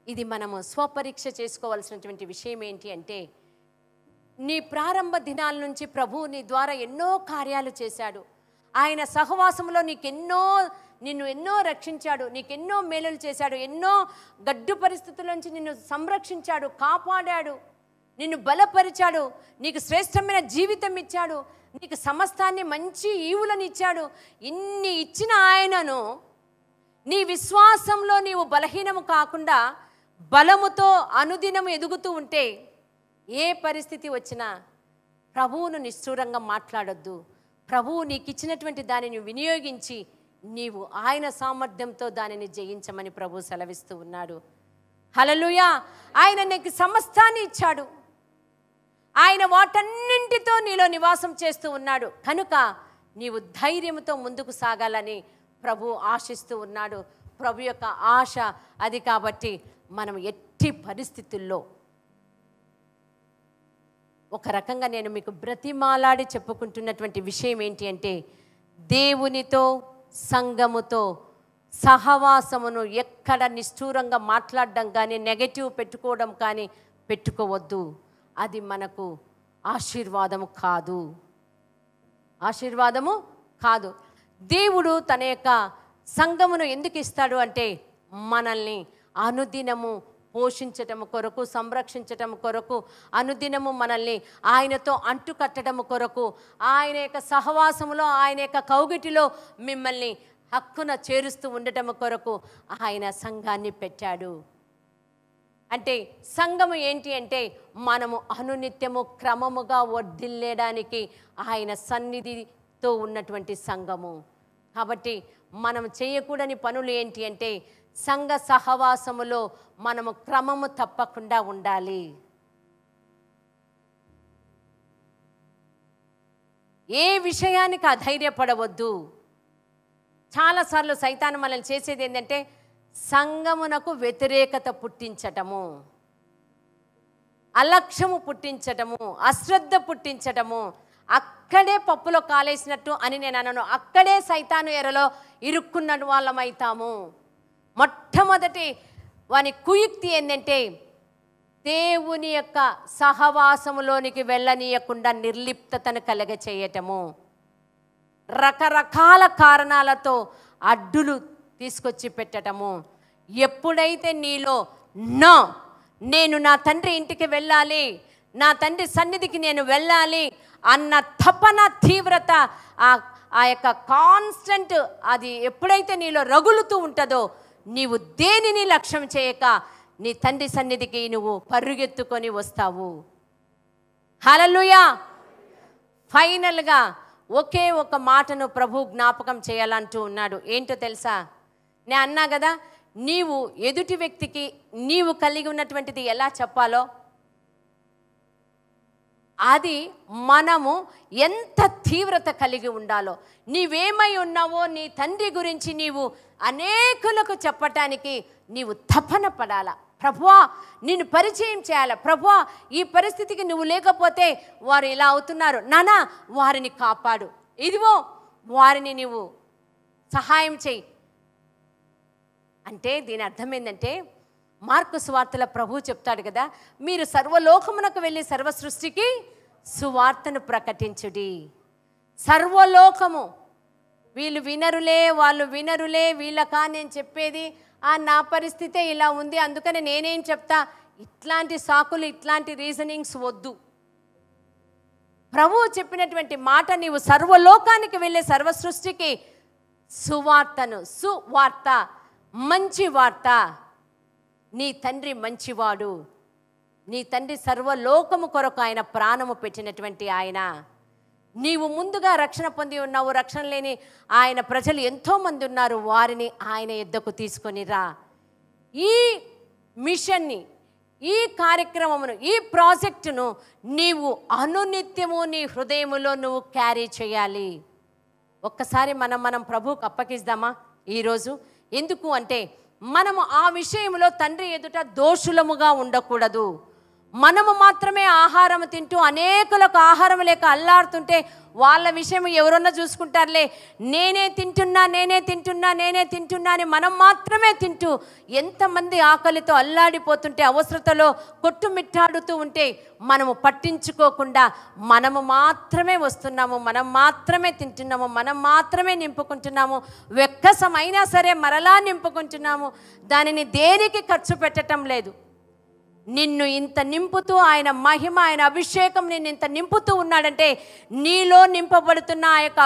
ఇది మనము స్వపరీక్ష చేసుకోవాల్సినటువంటి విషయం ఏంటి అంటే, నీ ప్రారంభ దినాల నుంచి ప్రభువు నీ ద్వారా ఎన్నో కార్యాలు చేశాడు. ఆయన సహవాసంలో నిన్ను ఎన్నో రక్షించాడు, నీకెన్నో మేలులు చేశాడు, ఎన్నో గడ్డు పరిస్థితుల నుంచి నిన్ను సంరక్షించాడు, కాపాడాడు, నిన్ను బలపరిచాడు, నీకు శ్రేష్టమైన జీవితం ఇచ్చాడు, నీకు సమస్తాన్ని మంచి ఈవులను ఇచ్చాడు. ఇన్ని ఇచ్చిన ఆయనను నీ విశ్వాసంలో నీవు బలహీనము కాకుండా బలముతో అనుదినం ఎదుగుతూ ఉంటే ఏ పరిస్థితి వచ్చినా ప్రభువును నిష్ఠూరంగా మాట్లాడొద్దు. ప్రభువు నీకు ఇచ్చినటువంటి దానిని వినియోగించి నీవు ఆయన సామర్థ్యంతో దానిని జయించమని ప్రభు సెలవిస్తూ ఉన్నాడు. హల్లెలూయా. ఆయన నీకు సమస్తాన్ని ఇచ్చాడు. ఆయన వాటన్నింటితో నీలో నివాసం చేస్తూ ఉన్నాడు. కనుక నీవు ధైర్యంతో ముందుకు సాగాలని ప్రభు ఆశిస్తూ ఉన్నాడు. ప్రభు యొక్క ఆశ అది. కాబట్టి మనం ఎట్టి పరిస్థితుల్లో ఒక రకంగా నేను మీకు బ్రతిమాలాడి చెప్పుకుంటున్నటువంటి విషయం ఏంటి అంటే, దేవునితో సంఘముతో సహవాసమును ఎక్కడ నిష్ఠూరంగా మాట్లాడడం కానీ నెగటివ్ పెట్టుకోవడం కానీ పెట్టుకోవద్దు. అది మనకు ఆశీర్వాదము కాదు, ఆశీర్వాదము కాదు. దేవుడు తన యొక్క సంఘమును ఎందుకు ఇస్తాడు అంటే, మనల్ని అనుదినము పోషించటం కొరకు, సంరక్షించటం కొరకు, అనుదినము మనల్ని ఆయనతో అంటుకట్టడం కొరకు, ఆయన యొక్క సహవాసములో, ఆయన యొక్క కౌగిటిలో మిమ్మల్ని హక్కున చేరుస్తూ ఉండటం కొరకు ఆయన సంఘాన్ని పెట్టాడు. అంటే సంఘము ఏంటి అంటే, మనము అనునిత్యము క్రమముగా వర్ధిల్లేడానికి ఆయన సన్నిధితో ఉన్నటువంటి సంఘము. కాబట్టి మనం చేయకూడని పనులు ఏంటి అంటే, సంఘ సహవాసములో మనము క్రమము తప్పకుండా ఉండాలి. ఏ విషయానికి అధైర్యపడవద్దు. చాలాసార్లు సైతాను మనల్ని చేసేది ఏంటంటే, సంఘమునకు వ్యతిరేకత పుట్టించటము, అలక్ష్యము పుట్టించటము, అశ్రద్ధ పుట్టించటము. అక్కడే పప్పులో కాలేసినట్టు అని నేను అనను, అక్కడే సైతాను ఎరలో ఇరుక్కున్న వాళ్ళమైతాము. మొట్టమొదటి వాని కుయుక్తి ఏంటంటే, దేవుని యొక్క సహవాసములోనికి వెళ్ళనీయకుండా నిర్లిప్తతను కలగచేయటము, రకరకాల కారణాలతో అడ్డులు తీసుకొచ్చి పెట్టటము. ఎప్పుడైతే నీలో నేను నా తండ్రి ఇంటికి వెళ్ళాలి, నా తండ్రి సన్నిధికి నేను వెళ్ళాలి అన్న తపన, తీవ్రత, ఆ యొక్క కాన్స్టెంట్ అది ఎప్పుడైతే నీలో రగులుతూ ఉంటుందో, నీవు దేనిని లక్ష్యం చేయక నీ తండ్రి సన్నిధికి నువ్వు పరుగెత్తుకొని వస్తావు. హల్లెలూయా. ఫైనల్గా ఒకే ఒక మాటను ప్రభు జ్ఞాపకం చేయాలంటూ ఉన్నాడు. ఏంటో తెలుసా? నేను అన్నా కదా, నీవు ఎదుటి వ్యక్తికి నీవు కలిగి ఉన్నటువంటిది ఎలా చెప్పాలో, అది మనము ఎంత తీవ్రత కలిగి ఉండాలో. నీవేమై ఉన్నావో నీ తండ్రి గురించి నీవు అనేకులకు చెప్పటానికి నీవు తపన పడాలా. ప్రభువా, నిన్ను పరిచయం చేయాలా. ప్రభువా, ఈ పరిస్థితికి నువ్వు లేకపోతే వారు ఇలా అవుతున్నారు, నానా వారిని కాపాడు, ఇదిగో వారిని నీవు సహాయం చేయి అంటే దీని అర్థం ఏంటంటే, మార్కు సువార్తల ప్రభు చెప్తాడు కదా, మీరు సర్వలోకమునకు వెళ్ళి సర్వ సృష్టికి సువార్తను ప్రకటించుడి. సర్వలోకము, వీళ్ళు వినరులే, వాళ్ళు వినరులే, వీళ్ళకా నేను చెప్పేది, నా పరిస్థితే ఇలా ఉంది అందుకని నేనేం చెప్తా, ఇట్లాంటి సాకులు, ఇట్లాంటి రీజనింగ్స్ వద్దు. ప్రభువు చెప్పినటువంటి మాట, నీవు సర్వలోకానికి వెళ్ళే సర్వ సృష్టికి సువార్తను, సువార్త, మంచి వార్త. నీ తండ్రి మంచివాడు, నీ తండ్రి సర్వలోకము కొరకు ఆయన ప్రాణము పెట్టినటువంటి ఆయన. నీవు ముందుగా రక్షణ పొంది ఉన్నావు, రక్షణ లేని ఆయన ప్రజలు ఎంతోమంది ఉన్నారు, వారిని ఆయన యొద్దకు తీసుకొని రా. ఈ మిషన్ని, ఈ కార్యక్రమమును, ఈ ప్రాజెక్టును నీవు అనునిత్యము నీ హృదయములో నువ్వు క్యారీ చేయాలి. ఒక్కసారి మనం ప్రభువుకు అప్పగిద్దామా ఈరోజు? ఎందుకు అంటే, మనము ఆ విషయంలో తండ్రి ఎదుట దోషులముగా ఉండకూడదు. మనము మాత్రమే ఆహారం తింటూ అనేకులకు ఆహారం లేక అల్లాడుతుంటే వాళ్ళ విషయం ఎవరన్నా చూసుకుంటారులే, నేనే తింటున్నా అని మనం మాత్రమే తింటూ ఎంతమంది ఆకలితో అల్లాడిపోతుంటే, అవసరతలో కొట్టుమిట్టాడుతూ ఉంటే మనము పట్టించుకోకుండా మనము మాత్రమే వస్తున్నాము, మనం మాత్రమే తింటున్నాము, మనం మాత్రమే నింపుకుంటున్నాము, వెక్కసమైనా సరే మరలా నింపుకుంటున్నాము, దానిని దేనికి ఖర్చు పెట్టడం లేదు. నిన్ను ఇంత నింపుతూ ఆయన మహిమ, ఆయన అభిషేకం నిన్ను ఇంత నింపుతూ ఉన్నాడంటే నీలో నింపబడుతున్న ఆ యొక్క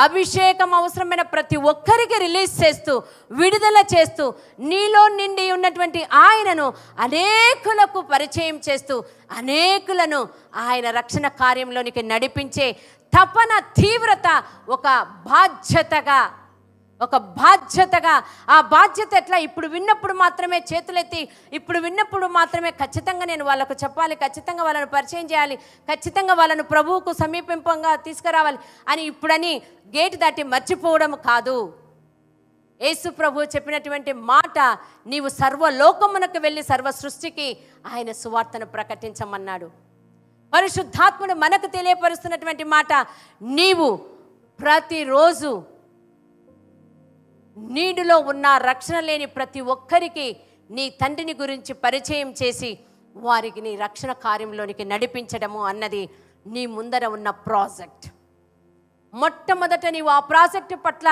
అభిషేకం అవసరమైన ప్రతి ఒక్కరికి రిలీజ్ చేస్తూ, విడుదల చేస్తూ, నీలో నిండి ఉన్నటువంటి ఆయనను అనేకులకు పరిచయం చేస్తూ, అనేకులను ఆయన రక్షణ కార్యంలోనికి నడిపించే తపన, తీవ్రత ఒక బాధ్యతగా ఆ బాధ్యత ఎట్లా? ఇప్పుడు విన్నప్పుడు మాత్రమే చేతులెత్తి, ఇప్పుడు విన్నప్పుడు మాత్రమే ఖచ్చితంగా నేను వాళ్ళకు చెప్పాలి, ఖచ్చితంగా వాళ్ళను పరిచయం చేయాలి, ఖచ్చితంగా వాళ్ళను ప్రభువుకు సమీపంగా తీసుకురావాలి అని ఇప్పుడని గేటు దాటి మర్చిపోవడం కాదు. యేసు ప్రభు చెప్పినటువంటి మాట, నీవు సర్వలోకమునకు వెళ్ళి సర్వ సృష్టికి ఆయన సువార్తను ప్రకటించమన్నాడు. పరిశుద్ధాత్ముడు మనకు తెలియపరుస్తున్నటువంటి మాట, నీవు ప్రతిరోజు నీటిలో ఉన్న రక్షణ లేని ప్రతి ఒక్కరికి నీ తండ్రిని గురించి పరిచయం చేసి వారికి నీ రక్షణ కార్యంలోనికి నడిపించడము అన్నది నీ ముందర ఉన్న ప్రాజెక్ట్. మొట్టమొదట నీవు ఆ ప్రాజెక్ట్ పట్ల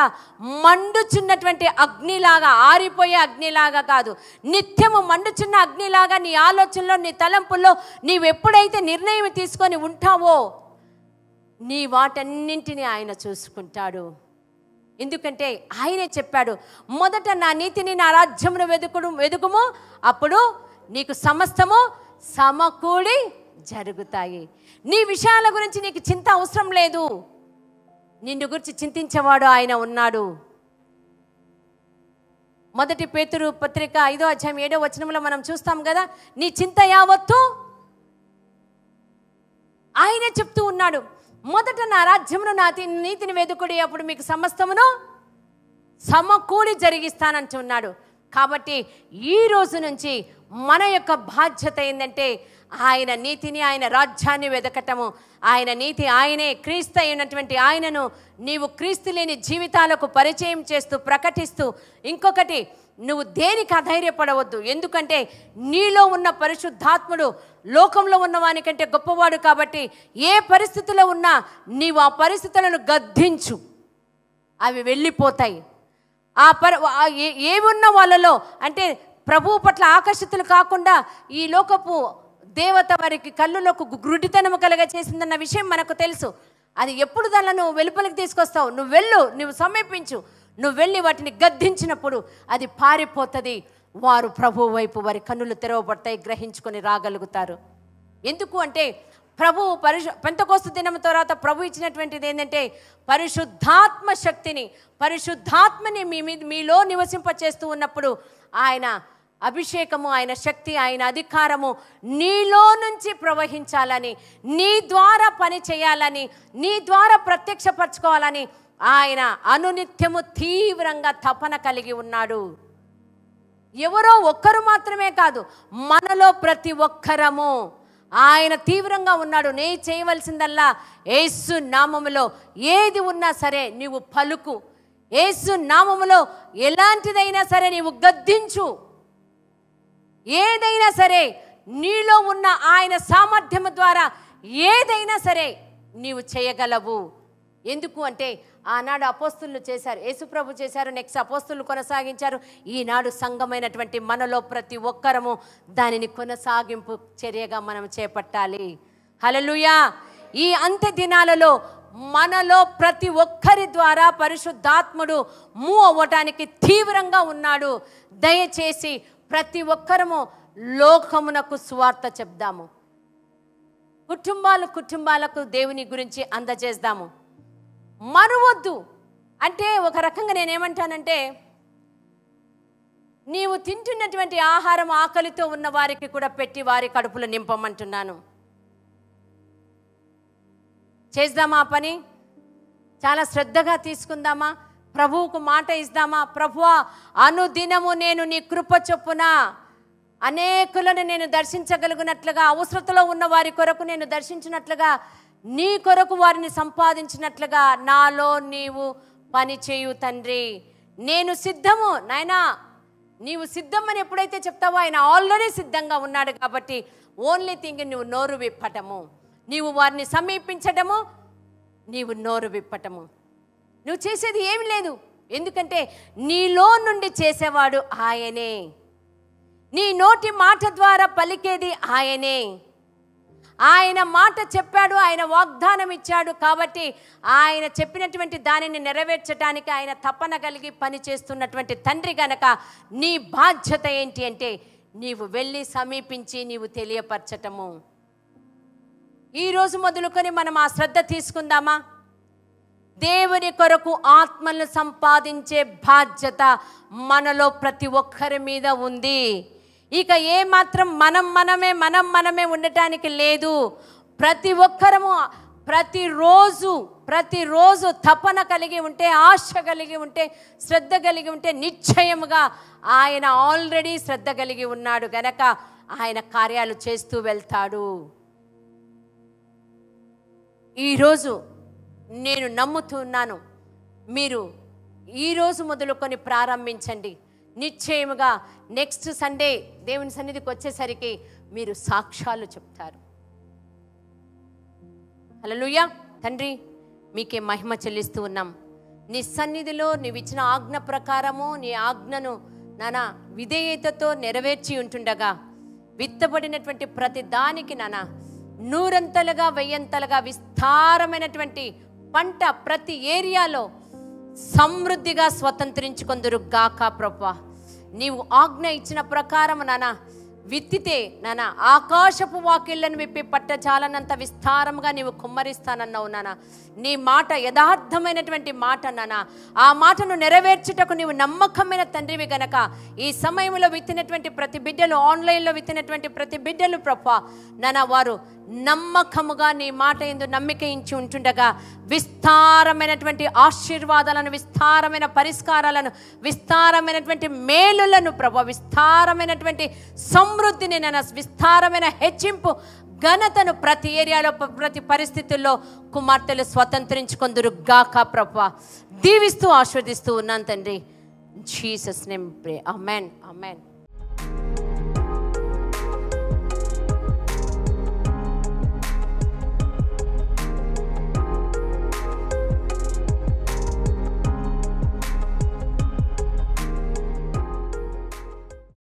మండుచున్నటువంటి అగ్నిలాగా, ఆరిపోయే అగ్నిలాగా కాదు, నిత్యము మండుచున్న అగ్నిలాగా నీ ఆలోచనలో, నీ తలంపుల్లో నీవు ఎప్పుడైతే నిర్ణయం తీసుకొని ఉంటావో నీ వాటన్నింటినీ ఆయన చూసుకుంటాడు. ఎందుకంటే ఆయనే చెప్పాడు, మొదట నా నీతిని, నా రాజ్యమును వెదుకుము, అప్పుడు నీకు సమస్తము సమకూడి జరుగుతాయి. నీ విషయాల గురించి నీకు చింత అవసరం లేదు, నిన్ను గురించి చింతించేవాడు ఆయన ఉన్నాడు. మొదటి పేతురు పత్రిక 5వ అధ్యాయం 7వ వచనంలో మనం చూస్తాం కదా, నీ చింత యావత్తు ఆయనే చెప్తూ ఉన్నాడు. మొదట నా రాజ్యమును, నా నీతిని వెదుకుడి, అప్పుడు మీకు సమస్తమును సమకూడి జరిగిస్తానంటున్నాడు. కాబట్టి ఈ రోజు నుంచి మన యొక్క బాధ్యత ఏంటంటే ఆయన నీతిని, ఆయన రాజ్యాన్ని వెదకటము. ఆయన నీతి ఆయనే, క్రీస్తు అయినటువంటి ఆయనను నీవు క్రీస్తు లేని జీవితాలకు పరిచయం చేస్తూ, ప్రకటిస్తూ, ఇంకొకటి నువ్వు దేనికి అధైర్యపడవద్దు. ఎందుకంటే నీలో ఉన్న పరిశుద్ధాత్ముడు లోకంలో ఉన్నవానికంటే గొప్పవాడు. కాబట్టి ఏ పరిస్థితిలో ఉన్నా నీవు ఆ పరిస్థితులను గద్దించు, అవి వెళ్ళిపోతాయి. ఏవి ఉన్న వాళ్ళలో అంటే ప్రభువు పట్ల ఆకర్షితులు కాకుండా ఈ లోకపు దేవత వారికి కళ్ళులకు గురుడితనము కలగ చేసిందన్న విషయం మనకు తెలుసు. అది ఎప్పుడు దాన్ని నువ్వు వెలుపలికి తీసుకొస్తావు? నువ్వు వెళ్ళు, నువ్వు సమీపించు, నువ్వు వెళ్ళి వాటిని గద్దించినప్పుడు అది పారిపోతుంది. వారు ప్రభు వైపు వారి కన్నులు తెరవబడతాయి, గ్రహించుకొని రాగలుగుతారు. ఎందుకు అంటే ప్రభు పెంతెకోస్తు దినం తర్వాత ప్రభు ఇచ్చినటువంటిది ఏంటంటే పరిశుద్ధాత్మ శక్తిని, పరిశుద్ధాత్మని మీలో నివసింపచేస్తూ ఉన్నప్పుడు ఆయన అభిషేకము, ఆయన శక్తి, ఆయన అధికారము నీలో నుంచి ప్రవహించాలని, నీ ద్వారా పని చేయాలని, నీ ద్వారా ప్రత్యక్షపరచుకోవాలని ఆయన అనునిత్యము తీవ్రంగా తపన కలిగి ఉన్నాడు. ఎవరో ఒక్కరు మాత్రమే కాదు, మనలో ప్రతి ఒక్కరము ఆయన తీవ్రంగా ఉన్నాడు. నే చేయవలసిందల్లా యేసు నామములో ఏది ఉన్నా సరే నీవు పలుకు, యేసు నామములో ఎలాంటిదైనా సరే నీవు గద్దించు. ఏదైనా సరే నీలో ఉన్న ఆయన సామర్థ్యము ద్వారా ఏదైనా సరే నీవు చేయగలవు. ఎందుకు అంటే ఆనాడు అపోస్తులు చేశారు, యేసుప్రభు చేశారు, నెక్స్ట్ అపోస్తులు కొనసాగించారు. ఈనాడు సంఘమైనటువంటి మనలో ప్రతి ఒక్కరము దానిని కొనసాగింపు చర్యగా మనం చేపట్టాలి. హల్లెలూయా. ఈ అంత్య దినాలలో మనలో ప్రతి ఒక్కరి ద్వారా పరిశుద్ధాత్ముడు మూవ్ అవ్వటానికి తీవ్రంగా ఉన్నాడు. దయచేసి ప్రతి ఒక్కరము లోకమునకు సువార్త చెప్దాము. కుటుంబాలకు దేవుని గురించి అందజేద్దాము. మరువద్దు. అంటే ఒక రకంగా నేనేమంటానంటే, నీవు తింటున్నటువంటి ఆహారం ఆకలితో ఉన్న వారికి కూడా పెట్టి వారి కడుపులు నింపమంటున్నాను. చేద్దామా పని? చాలా శ్రద్ధగా తీసుకుందామా? ప్రభువుకు మాట ఇద్దామా? ప్రభువా, అనుదినము నేను నీ కృప చొప్పున అనేకులను నేను దర్శించగలిగినట్లుగా, అవసరతలో ఉన్న వారి కొరకు నేను దర్శించినట్లుగా, నీ కొరకు వారిని సంపాదించినట్లుగా నాలో నీవు పని చేయు తండ్రి. నేను సిద్ధము నాయనా. నీవు సిద్ధమని ఎప్పుడైతే చెప్తావో ఆయన ఆల్రెడీ సిద్ధంగా ఉన్నాడు. కాబట్టి ఓన్లీ థింగ్ నువ్వు నోరు విప్పటము, నీవు వారిని సమీపించటము, నీవు నోరు విప్పటము. నువ్వు చేసేది ఏమి లేదు. ఎందుకంటే నీలో నుండి చేసేవాడు ఆయనే. నీ నోటి మాట ద్వారా పలికేది ఆయనే. ఆయన మాట చెప్పాడు, ఆయన వాగ్దానం ఇచ్చాడు. కాబట్టి ఆయన చెప్పినటువంటి దానిని నెరవేర్చడానికి ఆయన తపన కలిగి పని చేస్తున్నటువంటి తండ్రి గనక నీ బాధ్యత ఏంటి అంటే నీవు వెళ్ళి సమీపించి నీవు తెలియపరచటము. ఈరోజు మొదలుకొని మనం ఆ శ్రద్ధ తీసుకుందామా? దేవుని కొరకు ఆత్మలను సంపాదించే బాధ్యత మనలో ప్రతి ఒక్కరి మీద ఉంది. ఇక ఏమాత్రం మనం మనమే ఉండటానికి లేదు. ప్రతి ఒక్కరము ప్రతిరోజు తపన కలిగి ఉంటే, ఆశ కలిగి ఉంటే, శ్రద్ధ కలిగి ఉంటే నిశ్చయముగా ఆయన ఆల్రెడీ శ్రద్ధ కలిగి ఉన్నాడు గనక ఆయన కార్యాలు చేస్తూ వెళ్తాడు. ఈరోజు నేను నమ్ముతున్నాను, మీరు ఈరోజు మొదలుకొని ప్రారంభించండి. నిశ్చయముగా నెక్స్ట్ సండే దేవుని సన్నిధికి వచ్చేసరికి మీరు సాక్ష్యాలు చెప్తారు. హల్లెలూయా. తండ్రి, మీకే మహిమ చెల్లిస్తూ ఉన్నాం. నీ సన్నిధిలో నీవు ఇచ్చిన ఆజ్ఞ ప్రకారము నీ ఆజ్ఞను నానా విధేయతతో నెరవేర్చి ఉంటుండగా విత్తబడినటువంటి ప్రతి దానికి నానా నూరంతలుగా వెయ్యంతలుగా విస్తారమైనటువంటి పంట ప్రతి ఏరియాలో సమృద్ధిగా స్వతంత్రించుకొందురు గాక ప్రభువా. నీవు ఆజ్ఞ ఇచ్చిన ప్రకారం నానా విత్తితే నానా ఆకాశపు వాకిళ్లను విప్పి పట్టజాలనంత విస్తారంగా నీవు కుమ్మరిస్తానన్నావు నానా. నీ మాట యథార్థమైనటువంటి మాట నానా. ఆ మాటను నెరవేర్చుటకు నీవు నమ్మకమైన తండ్రివి గనక ఈ సమయంలో విత్తినటువంటి ప్రతి బిడ్డలు, ఆన్లైన్లో విత్తినటువంటి ప్రతి బిడ్డలు ప్రభువా నానా వారు నమ్మకముగా నీ మాట యందు నమ్మికయించి ఉంటుండగా విస్తారమైనటువంటి ఆశీర్వాదాలను, విస్తారమైన పరిష్కారాలను, విస్తారమైనటువంటి మేలులను ప్రభువా, విస్తారమైనటువంటి సమృద్ధిని నాన్న, విస్తారమైన హెచ్చింపు ఘనతను ప్రతి ఏరియాలో ప్రతి పరిస్థితుల్లో కుమార్తెలు స్వతంత్రించుకొందురు గాక ప్రభువా. దీవిస్తూ ఆశీర్వదిస్తూ ఉన్నాను తండ్రి. జీసస్ నేమ్ ప్రే. ఆమేన్. ఆమేన్.